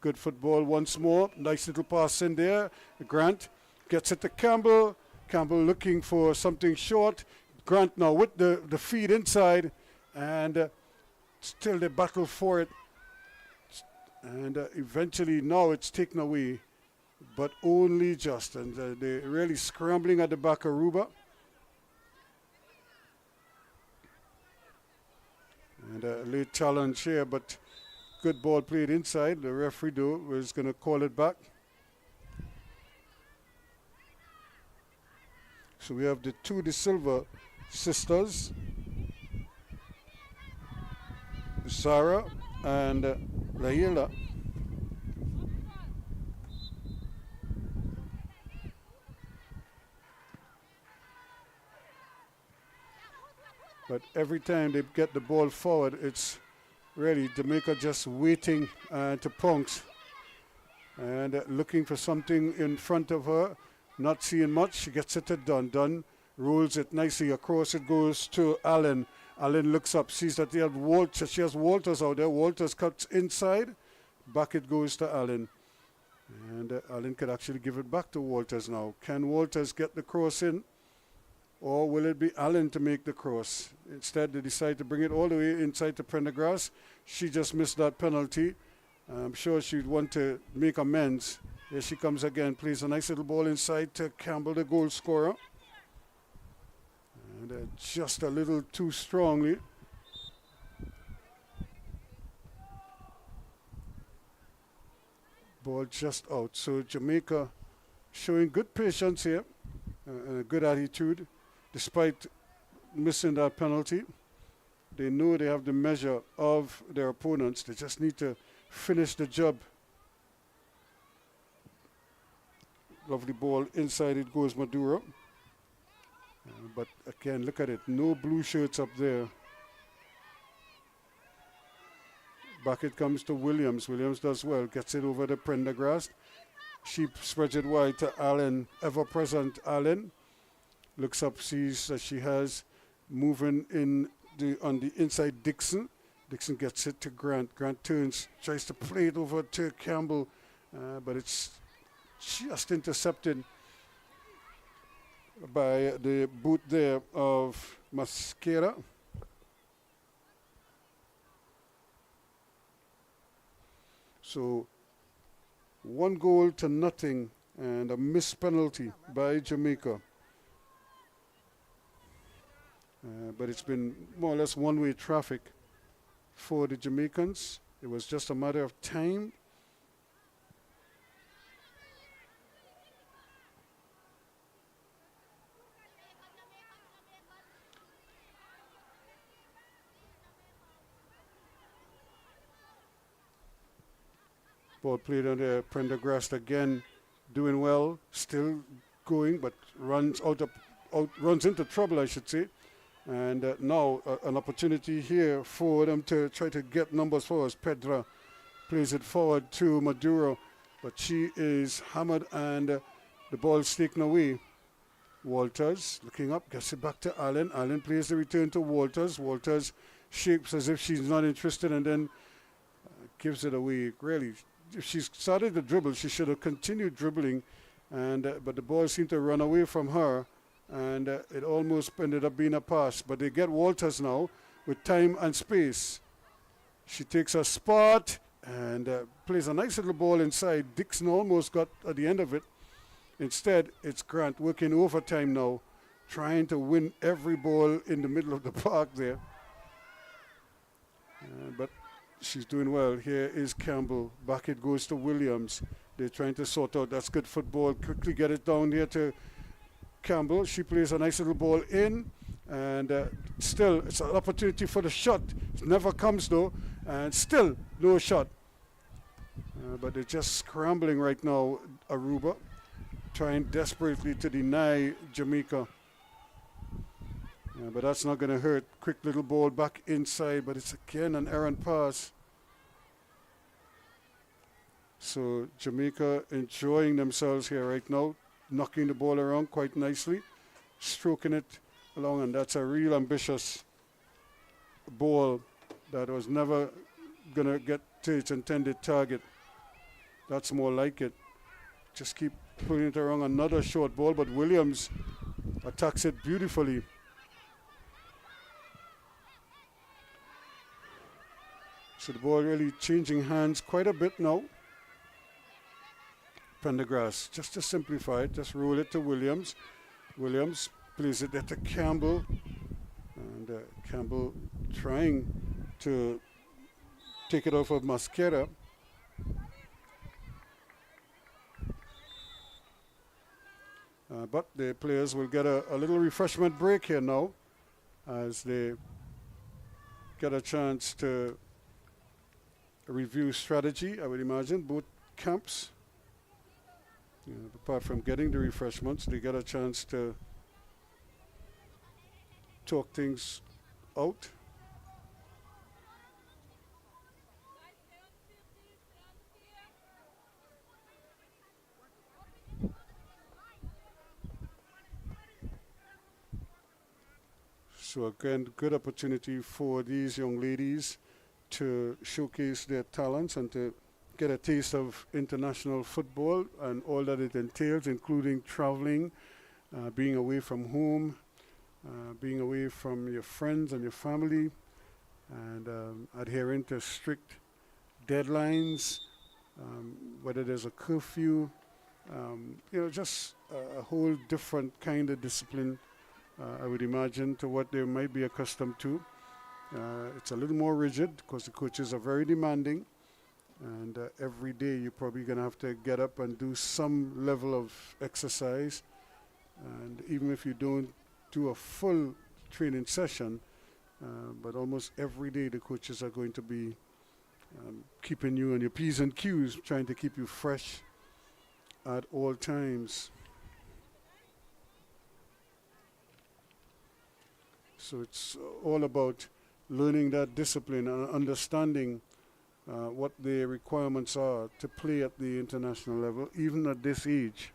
Good football once more. Nice little pass in there. Grant gets it to Campbell. Campbell looking for something short. Grant now with the feed inside, and still they battle for it. And eventually now it's taken away, but only just. And they're really scrambling at the back, Aruba. And a late challenge here, but good ball played inside. The referee, though, was going to call it back. So we have the two De Silva sisters, Sarah and Layla. But every time they get the ball forward, it's really Jamaica just waiting to pounce and looking for something in front of her. Not seeing much. She gets it to Dunn. Dunn rolls it nicely across. It goes to Allen. Allen looks up, sees that they have Walters. She has Walters out there. Walters cuts inside. Back it goes to Allen. And Allen could actually give it back to Walters now. Can Walters get the cross in? Or will it be Allen to make the cross? Instead, they decide to bring it all the way inside to Prendergrass. She just missed that penalty. I'm sure she'd want to make amends. Here she comes again. Plays a nice little ball inside to Campbell, the goal scorer. And just a little too strongly. Ball just out. So Jamaica showing good patience here and a good attitude. Despite missing that penalty, they know they have the measure of their opponents. They just need to finish the job. Lovely ball inside, it goes Maduro. But again, look at it, no blue shirts up there. Back it comes to Williams. Williams does well, gets it over the Prendergrass. She spreads it wide to Allen, ever-present Allen. Looks up, sees that she has moving in on the inside Dixon. Dixon gets it to Grant. Grant turns, tries to play it over to Campbell, but it's just intercepted by the boot there of Masquera. So 1-0 and a missed penalty by Jamaica. But it's been more or less one-way traffic for the Jamaicans. It was just a matter of time. Ball played on the Prendergrass again, doing well, still going, but runs runs into trouble, I should say. And now an opportunity here for them to try to get numbers for us. Pedra plays it forward to Maduro, but she is hammered and the ball is taken away. Walters looking up, gets it back to Allen. Allen plays the return to Walters. Walters shapes as if she's not interested and then gives it away. Really, if she started to dribble, she should have continued dribbling, and but the ball seemed to run away from her. And it almost ended up being a pass. But they get Walters now with time and space. She takes a spot and plays a nice little ball inside. Dixon almost got at the end of it. Instead, it's Grant working overtime now, trying to win every ball in the middle of the park there. But she's doing well. Here is Campbell. Back it goes to Williams. they're trying to sort out. That's good football. Quickly get it down here to Campbell. She plays a nice little ball in, and still it's an opportunity for the shot. It never comes though, and still no shot. But they're just scrambling right now, Aruba, trying desperately to deny Jamaica. But that's not going to hurt. Quick little ball back inside, but it's again an errant pass. So Jamaica enjoying themselves here right now, knocking the ball around quite nicely, stroking it along, and that's a real ambitious ball that was never going to get to its intended target. That's more like it. Just keep putting it around. Another short ball, but Williams attacks it beautifully. So the ball really changing hands quite a bit now. Pendergrass, just to simplify it, just roll it to Williams. Williams plays it there to Campbell. And Campbell trying to take it off of Masquera. But the players will get a little refreshment break here now as they get a chance to review strategy, I would imagine, both camps. Apart from getting the refreshments, they get a chance to talk things out. So again, good opportunity for these young ladies to showcase their talents and to get a taste of international football and all that it entails, including traveling, being away from home, being away from your friends and your family, and adhering to strict deadlines, whether there's a curfew, just a whole different kind of discipline, I would imagine, to what they might be accustomed to. It's a little more rigid because the coaches are very demanding, and every day you're probably going to have to get up and do some level of exercise. And even if you don't do a full training session, but almost every day the coaches are going to be keeping you on your P's and Q's, trying to keep you fresh at all times. So it's all about learning that discipline and understanding what the requirements are to play at the international level, even at this age,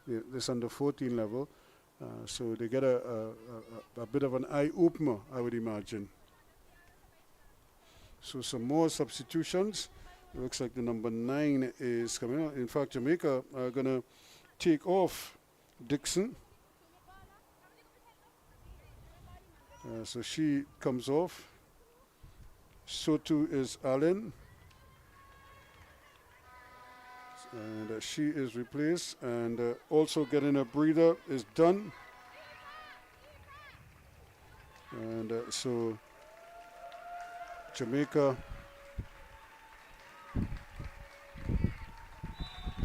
this under 14 level. So they get a bit of an eye-opener, I would imagine. So some more substitutions. It looks like the number 9 is coming out. In fact, Jamaica are going to take off Dixon. So she comes off. So too is Allen. And she is replaced. And also getting a breather is done. And so Jamaica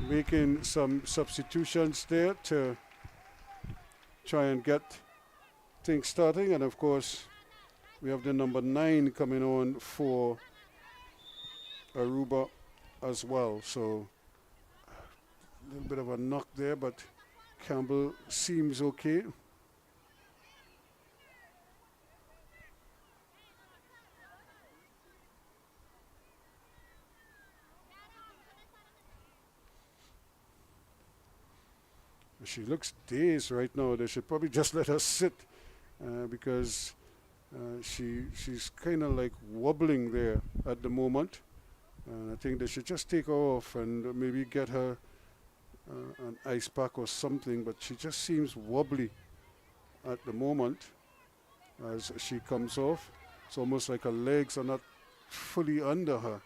making some substitutions there to try and get things starting. And of course we have the number 9 coming on for Aruba as well. So a little bit of a knock there, but Campbell seems okay. She looks dazed right now. They should probably just let her sit because she's kind of like wobbling there at the moment. I think they should just take her off and maybe get her an ice pack or something, but she just seems wobbly at the moment as she comes off. It's almost like her legs are not fully under her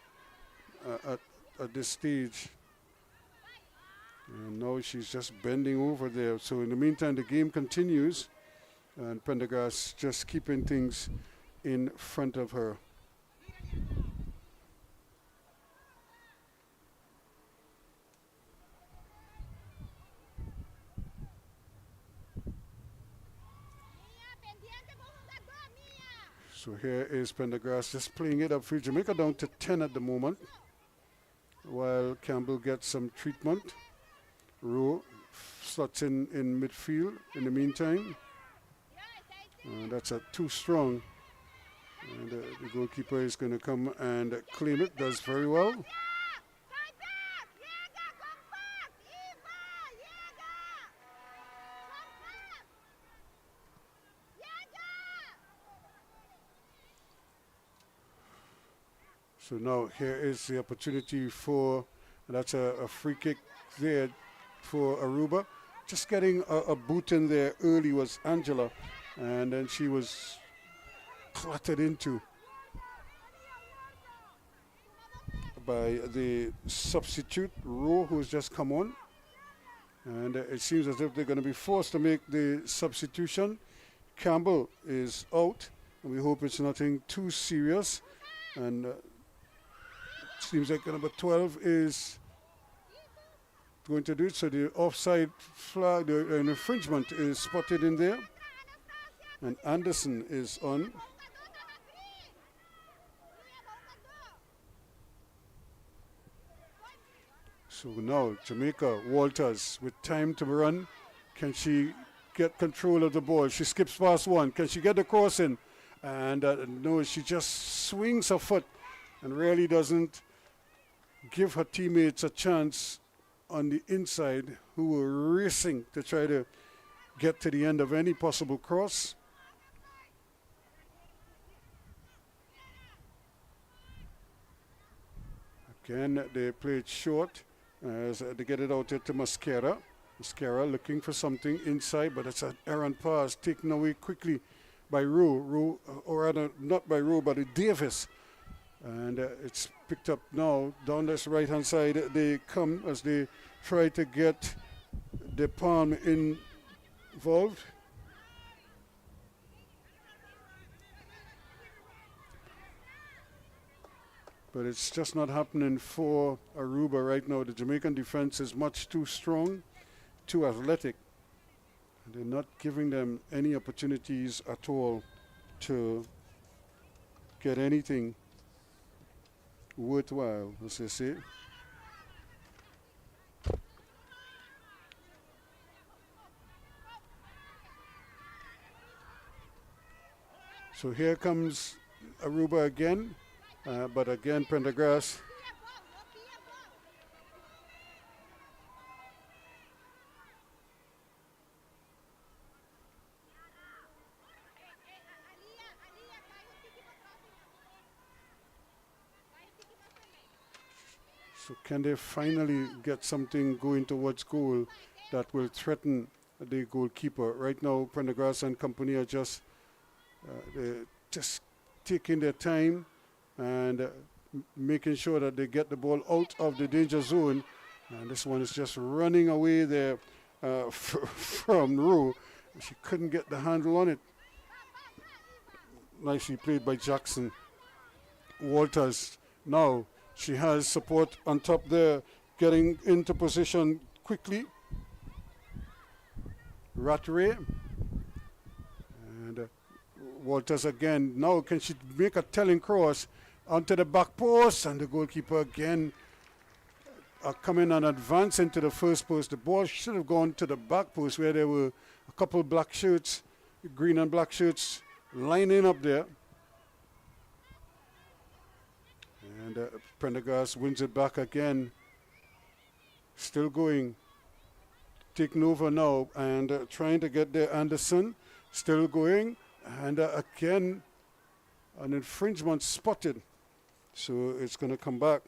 at this stage. And now she's just bending over there. So in the meantime, the game continues, and Pendergrass just keeping things in front of her. So here is Pendergrass just playing it upfield. Jamaica down to 10 at the moment, while Campbell gets some treatment. Rowe slots in midfield in the meantime. That's too strong. And the goalkeeper is going to come and claim it. Does very well. So now here is the opportunity for, that's a free kick there for Aruba. Just getting a boot in there early was Angela, and then she was clattered into by the substitute, Rowe, who's just come on. And it seems as if they're going to be forced to make the substitution. Campbell is out, and we hope it's nothing too serious. And seems like number 12 is going to do it. So the offside flag, an infringement is spotted in there. And Anderson is on. So now Jamaica, Walters with time to run. Can she get control of the ball? She skips past one. Can she get the cross in? And no, she just swings her foot and really doesn't give her teammates a chance on the inside, who were racing to try to get to the end of any possible cross. Again, they played short as they get it out there to Mascara. Mascara looking for something inside, but it's an errant pass taken away quickly by Rowe, or rather not by Rowe, but Davis. And it's picked up now down this right-hand side. They come as they try to get the palm involved. But it's just not happening for Aruba right now. The Jamaican defense is much too strong, too athletic. They're not giving them any opportunities at all to get anything worthwhile, as they say. So here comes Aruba again, but again Pendergrass. So can they finally get something going towards goal that will threaten the goalkeeper? Right now, Pendergrass and company are just taking their time and making sure that they get the ball out of the danger zone. And this one is just running away there from Rowe. She couldn't get the handle on it. Nicely played by Jackson. Walters now. She has support on top there, getting into position quickly. Rattray. And Walters again. Now can she make a telling cross onto the back post? And the goalkeeper again coming and advancing to the first post. The ball should have gone to the back post where there were a couple black shirts, green and black shirts lining up there. And Prendergast wins it back again. Still going. Taking over now and trying to get there. Anderson still going. And again, an infringement spotted. So it's going to come back.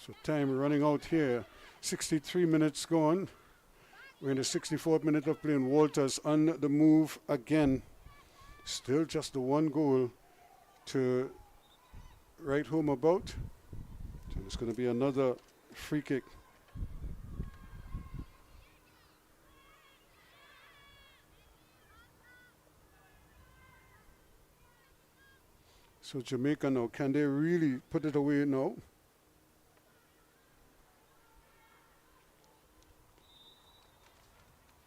So time running out here. 63 minutes gone. We're in the 64th minute of play. Walters on the move again. Still just the one goal to write home about. So it's going to be another free kick. So Jamaica now, can they really put it away now?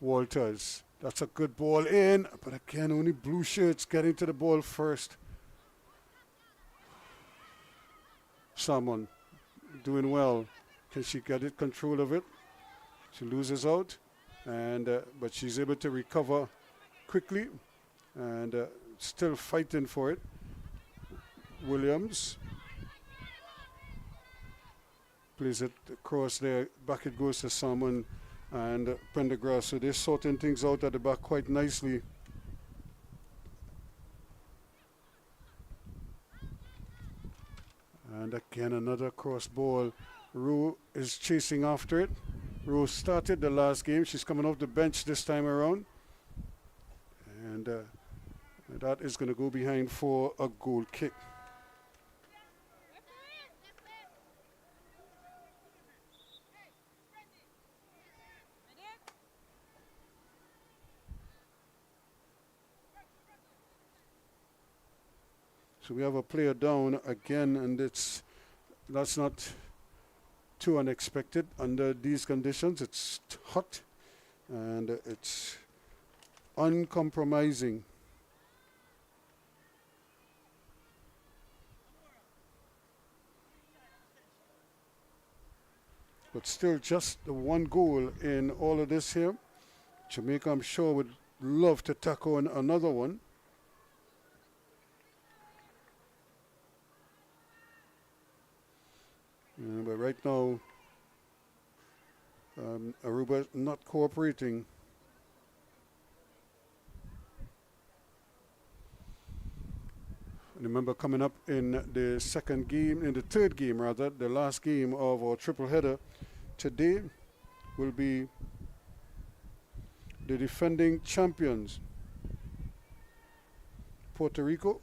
Walters, that's a good ball in, but again, only blue shirts getting to the ball first. Salmon doing well. Can she get it, control of it? She loses out, and but she's able to recover quickly and still fighting for it. Williams plays it across there. Back it goes to Salmon and Prendergrass. So they're sorting things out at the back quite nicely. And again, another cross ball. Rue is chasing after it. Rue started the last game. She's coming off the bench this time around. And that is going to go behind for a goal kick. So we have a player down again, and that's not too unexpected under these conditions. It's hot and it's uncompromising. But still just the one goal in all of this here. Jamaica, I'm sure, would love to tack on another one. But right now, Aruba not cooperating. Remember, coming up in the third game rather, the last game of our triple header today will be the defending champions, Puerto Rico,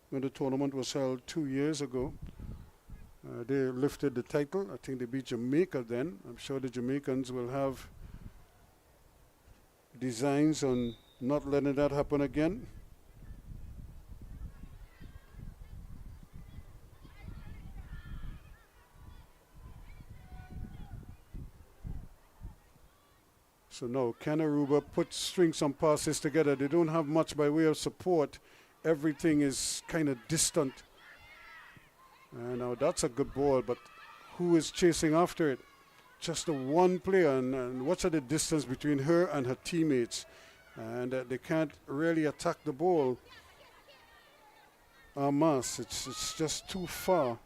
when the tournament was held 2 years ago. They lifted the title. I think they beat Jamaica then. I'm sure the Jamaicans will have designs on not letting that happen again. So now, can Aruba string some passes together? They don't have much by way of support. Everything is kind of distant. Now that's a good ball, but who is chasing after it? Just the one player, and what's the distance between her and her teammates? And they can't really attack the ball en masse. It's just too far.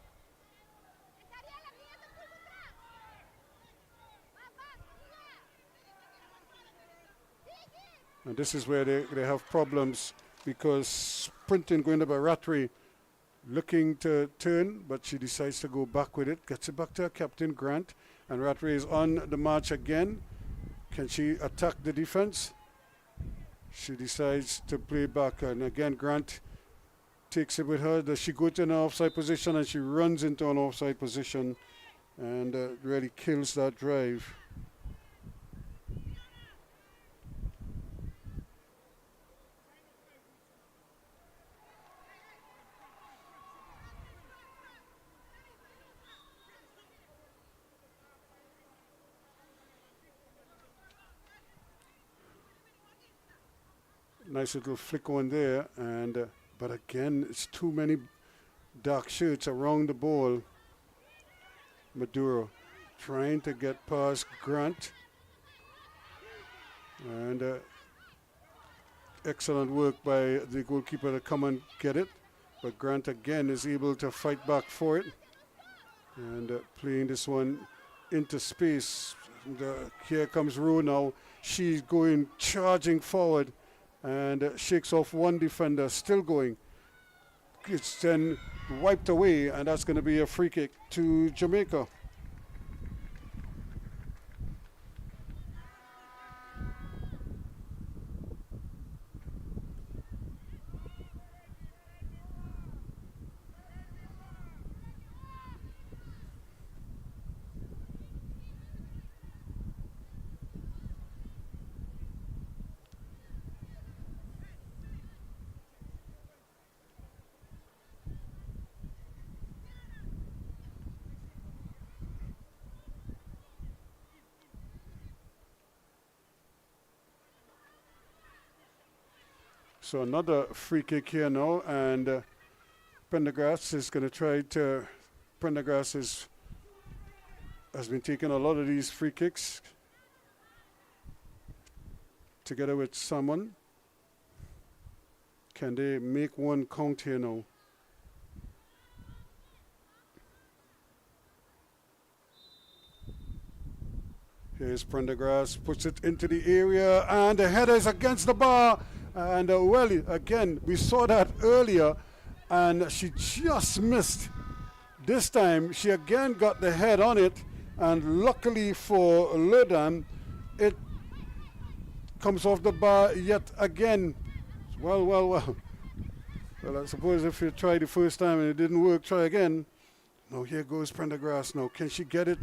And this is where they have problems, because sprinting going up by Rattray, looking to turn, but she decides to go back with it. Gets it back to her captain, Grant. And Rattray is on the march again. Can she attack the defense? She decides to play back. And again, Grant takes it with her. Does she go to an offside position? And she runs into an offside position and really kills that drive. Nice little flick on there, and but again, it's too many dark shirts around the ball. Maduro trying to get past Grant, and excellent work by the goalkeeper to come and get it. But Grant again is able to fight back for it, and playing this one into space. Here comes Rue now. She's going charging forward, and shakes off one defender, still going. It's then wiped away, and that's going to be a free kick to Jamaica. So another free kick here now, and Prendergast is going to try to. Prendergast has been taking a lot of these free kicks together with someone. Can they make one count here now? Here's Prendergast, puts it into the area, and the header is against the bar. And well, again, we saw that earlier, and she just missed. This time, she again got the head on it, and luckily for Lodan, it comes off the bar yet again. Well. Well, I suppose if you try the first time and it didn't work, try again. Now here goes Prendergast now. Can she get it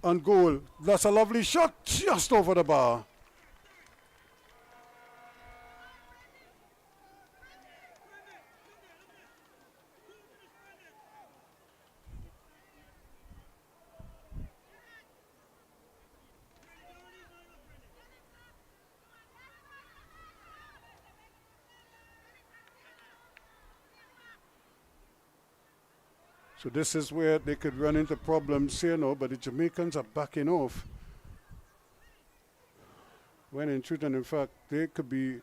on goal? That's a lovely shot, just over the bar. So this is where they could run into problems here now, but the Jamaicans are backing off. When in truth and in fact, they could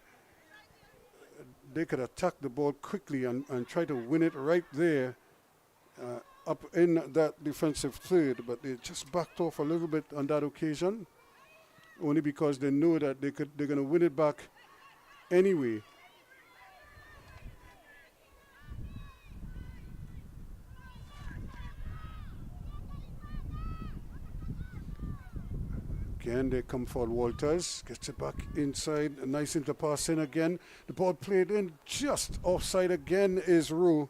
attack the ball quickly and try to win it right there up in that defensive third, but they just backed off a little bit on that occasion, only because they know that they're going to win it back anyway. Again, they come for Walters, gets it back inside, a nice interpass in again. The ball played in just offside again is Rue.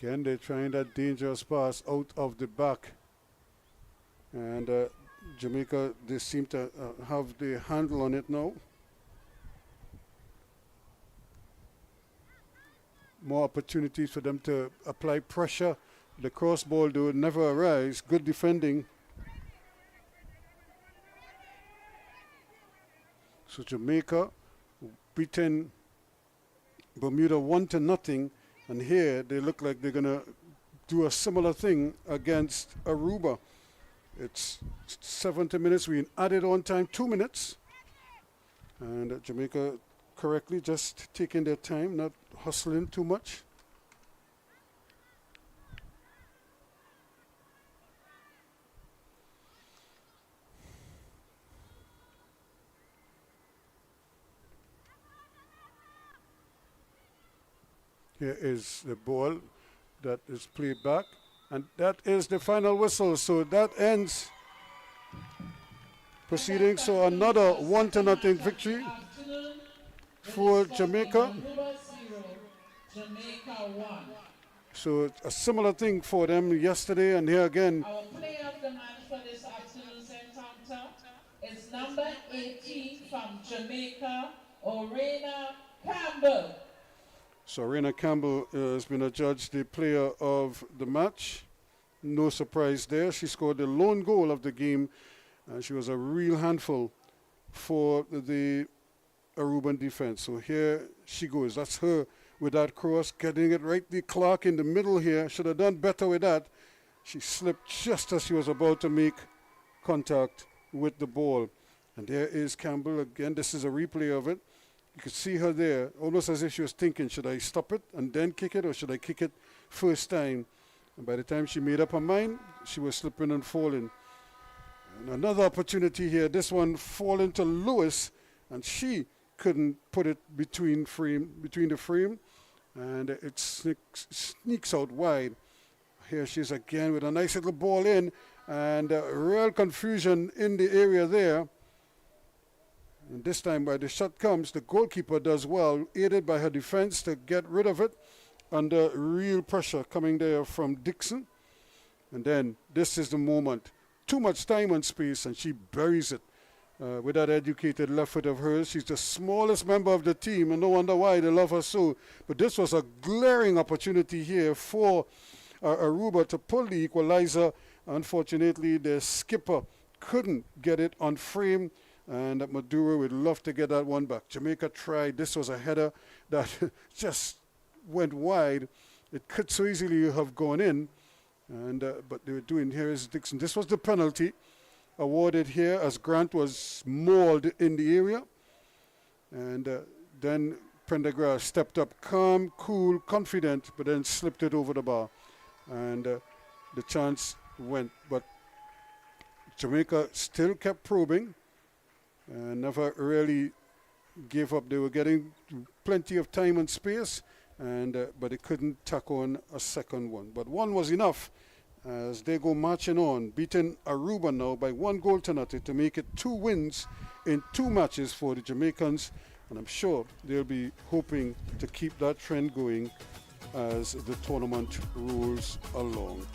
Again, they're trying that dangerous pass out of the back. And Jamaica, they seem to have the handle on it now. More opportunities for them to apply pressure. The cross ball, though, never arise. Good defending. So Jamaica beaten Bermuda 1-0. And here they look like they're going to do a similar thing against Aruba. It's 70 minutes. We added on time 2 minutes. And Jamaica correctly just taking their time, not hustling too much. Here is the ball that is played back, and that is the final whistle. So that ends proceedings. So another 1-0 victory for Jamaica. So a similar thing for them yesterday, and here again. Our player of the match for this afternoon's encounter is number 18 from Jamaica, Orena Campbell. So Raina Campbell has been adjudged the player of the match. No surprise there. She scored the lone goal of the game. She was a real handful for the Aruban defense. So here she goes. That's her with that cross, getting it right. The Clark in the middle here. Should have done better with that. She slipped just as she was about to make contact with the ball. And there is Campbell again. This is a replay of it. You could see her there, almost as if she was thinking, should I stop it and then kick it, or should I kick it first time? And by the time she made up her mind, she was slipping and falling. And another opportunity here, this one falling to Lewis, and she couldn't put it between the frame, and it sneaks out wide. Here she is again with a nice little ball in, and real confusion in the area there. And this time, by the shot comes, the goalkeeper does well, aided by her defense to get rid of it under real pressure coming there from Dixon. And then this is the moment. too much time and space, and she buries it with that educated left foot of hers. She's the smallest member of the team, and no wonder why they love her so. But this was a glaring opportunity here for Aruba to pull the equalizer. Unfortunately, their skipper couldn't get it on frame, and Maduro would love to get that one back. Jamaica tried. This was a header that just went wide. It could so easily have gone in, and but they were doing here is Dixon. This was the penalty awarded here as Grant was mauled in the area, and then Prendergrass stepped up calm, cool, confident, but then slipped it over the bar, and the chance went. But Jamaica still kept probing and never really gave up. They were getting plenty of time and space, and but they couldn't tack on a second one. But one was enough as they go marching on, beating Aruba now by 1-0 to make it 2 wins in 2 matches for the Jamaicans. And I'm sure they'll be hoping to keep that trend going as the tournament rolls along.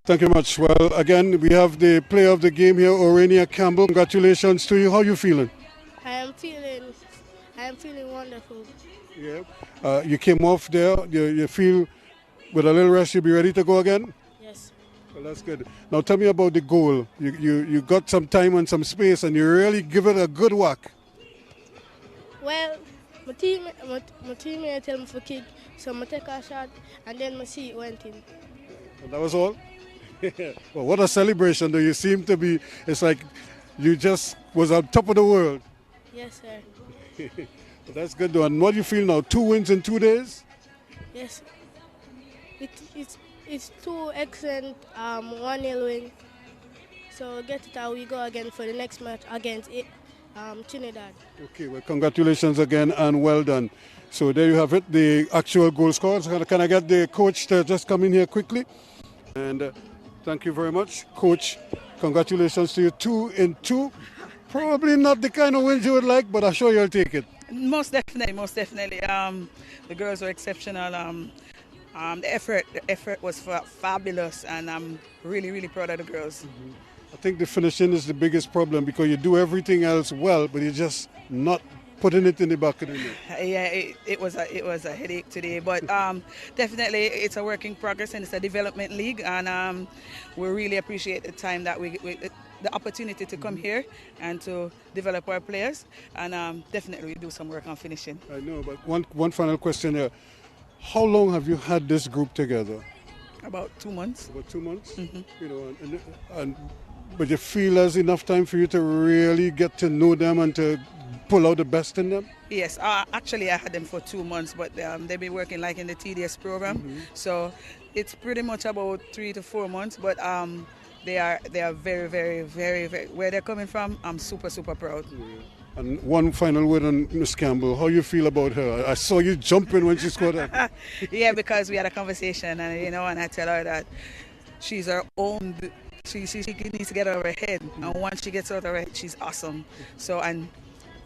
Thank you much. Well, again, we have the player of the game here, Orania Campbell. Congratulations to you. How are you feeling? I am feeling wonderful. Yeah. You came off there. You feel with a little rest you'll be ready to go again? Yes. Well, that's good. Now tell me about the goal. You got some time and some space, and you really give it a good whack. Well, My teammate tell me for kick, so I take a shot and then I see it went in. And that was all? Well, what a celebration, though. You seem to be, it's like you just was on top of the world. Yes, sir. But that's good, though. And what do you feel now? 2 wins in 2 days? Yes. It's 2 excellent 1-0 win. So get it how we go again for the next match against Trinidad. Okay, well, congratulations again and well done. So there you have it, the actual goal scorers. Can I get the coach to just come in here quickly? And thank you very much, Coach. Congratulations to you, 2 in 2. Probably not the kind of wins you would like, but I'm sure you'll take it. Most definitely, most definitely. The girls were exceptional. The effort was fabulous, and I'm really, really proud of the girls. Mm-hmm. I think the finishing is the biggest problem because you do everything else well, but you're just not putting it in the back of the net. Yeah, it was a headache today, but definitely it's a work in progress and it's a development league, and we really appreciate the time that the opportunity to come here and to develop our players, and definitely we do some work on finishing. I know, but one final question here. How long have you had this group together? About 2 months. About 2 months? Mm-hmm. You know, but you feel there's enough time for you to really get to know them and to pull out the best in them? Yes, actually I had them for 2 months, but they've been working like in the TDS program, so it's pretty much about 3 to 4 months, but they are very, very, very, very, where they're coming from, I'm super, super proud. Yeah. And one final word on Miss Campbell. How you feel about her? I saw you jumping when she scored that. Yeah, because we had a conversation, and and I tell her that she's her own. She needs to get out of her head, and once she gets out of her head, she's awesome. So, and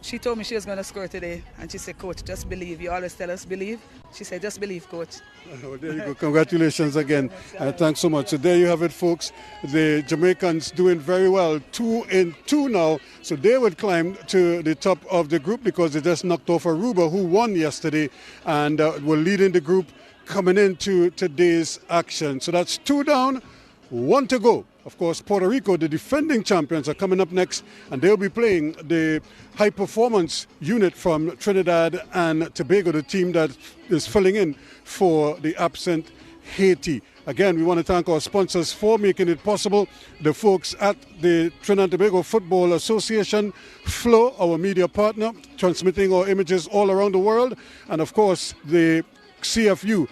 she told me she was going to score today, and she said, "Coach, just believe. You always tell us believe." She said, "Just believe, Coach." Well, there you go. Congratulations again. Thanks so much. So there you have it, folks. The Jamaicans doing very well. 2 in 2 now. So they would climb to the top of the group because they just knocked off Aruba, who won yesterday, and were leading the group coming into today's action. So that's 2 down, 1 to go. Of course, Puerto Rico, the defending champions, are coming up next, and they'll be playing the high-performance unit from Trinidad and Tobago, the team that is filling in for the absent Haiti. Again, we want to thank our sponsors for making it possible. The folks at the Trinidad and Tobago Football Association, Flow, our media partner, transmitting our images all around the world, and of course, the CFU,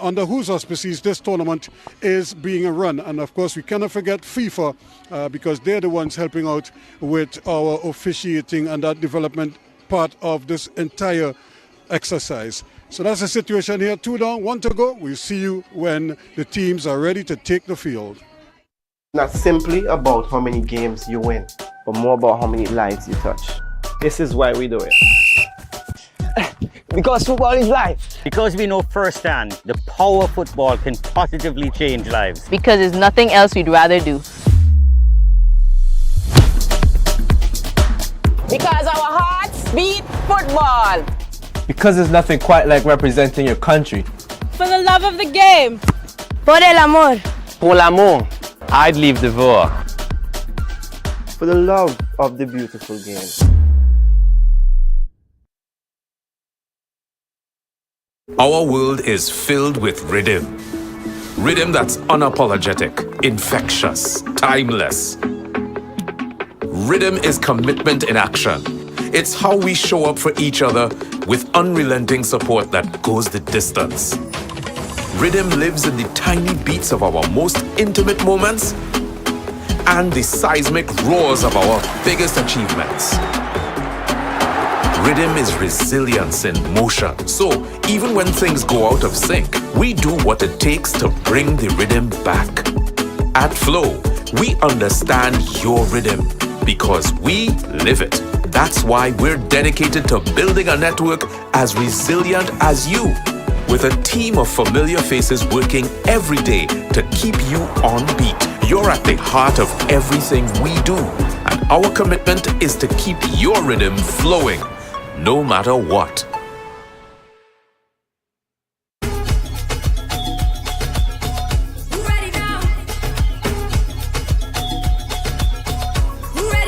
under whose auspices this tournament is being run. And of course, we cannot forget FIFA because they're the ones helping out with our officiating and that development part of this entire exercise. So that's the situation here. 2 down, 1 to go. We'll see you when the teams are ready to take the field. Not simply about how many games you win, but more about how many lives you touch. This is why we do it. Because football is life. Because we know firsthand the power football can positively change lives. Because there's nothing else we'd rather do. Because our hearts beat football. Because there's nothing quite like representing your country. For the love of the game. Por el amor. Pour l'amour. I'd leave the war. For the love of the beautiful game. Our world is filled with rhythm. Rhythm that's unapologetic, infectious, timeless. Rhythm is commitment in action. It's how we show up for each other with unrelenting support that goes the distance. Rhythm lives in the tiny beats of our most intimate moments and the seismic roars of our biggest achievements. Rhythm is resilience in motion. So even when things go out of sync, we do what it takes to bring the rhythm back. At Flow, we understand your rhythm because we live it. That's why we're dedicated to building a network as resilient as you, with a team of familiar faces working every day to keep you on beat. You're at the heart of everything we do, and our commitment is to keep your rhythm flowing, no matter what. Who ready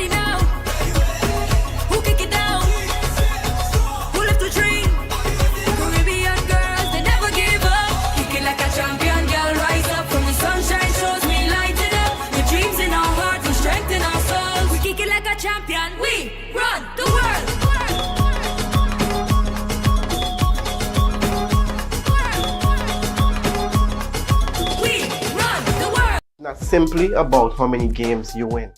now? Who kick it down? Who lift the tree? simply about how many games you win.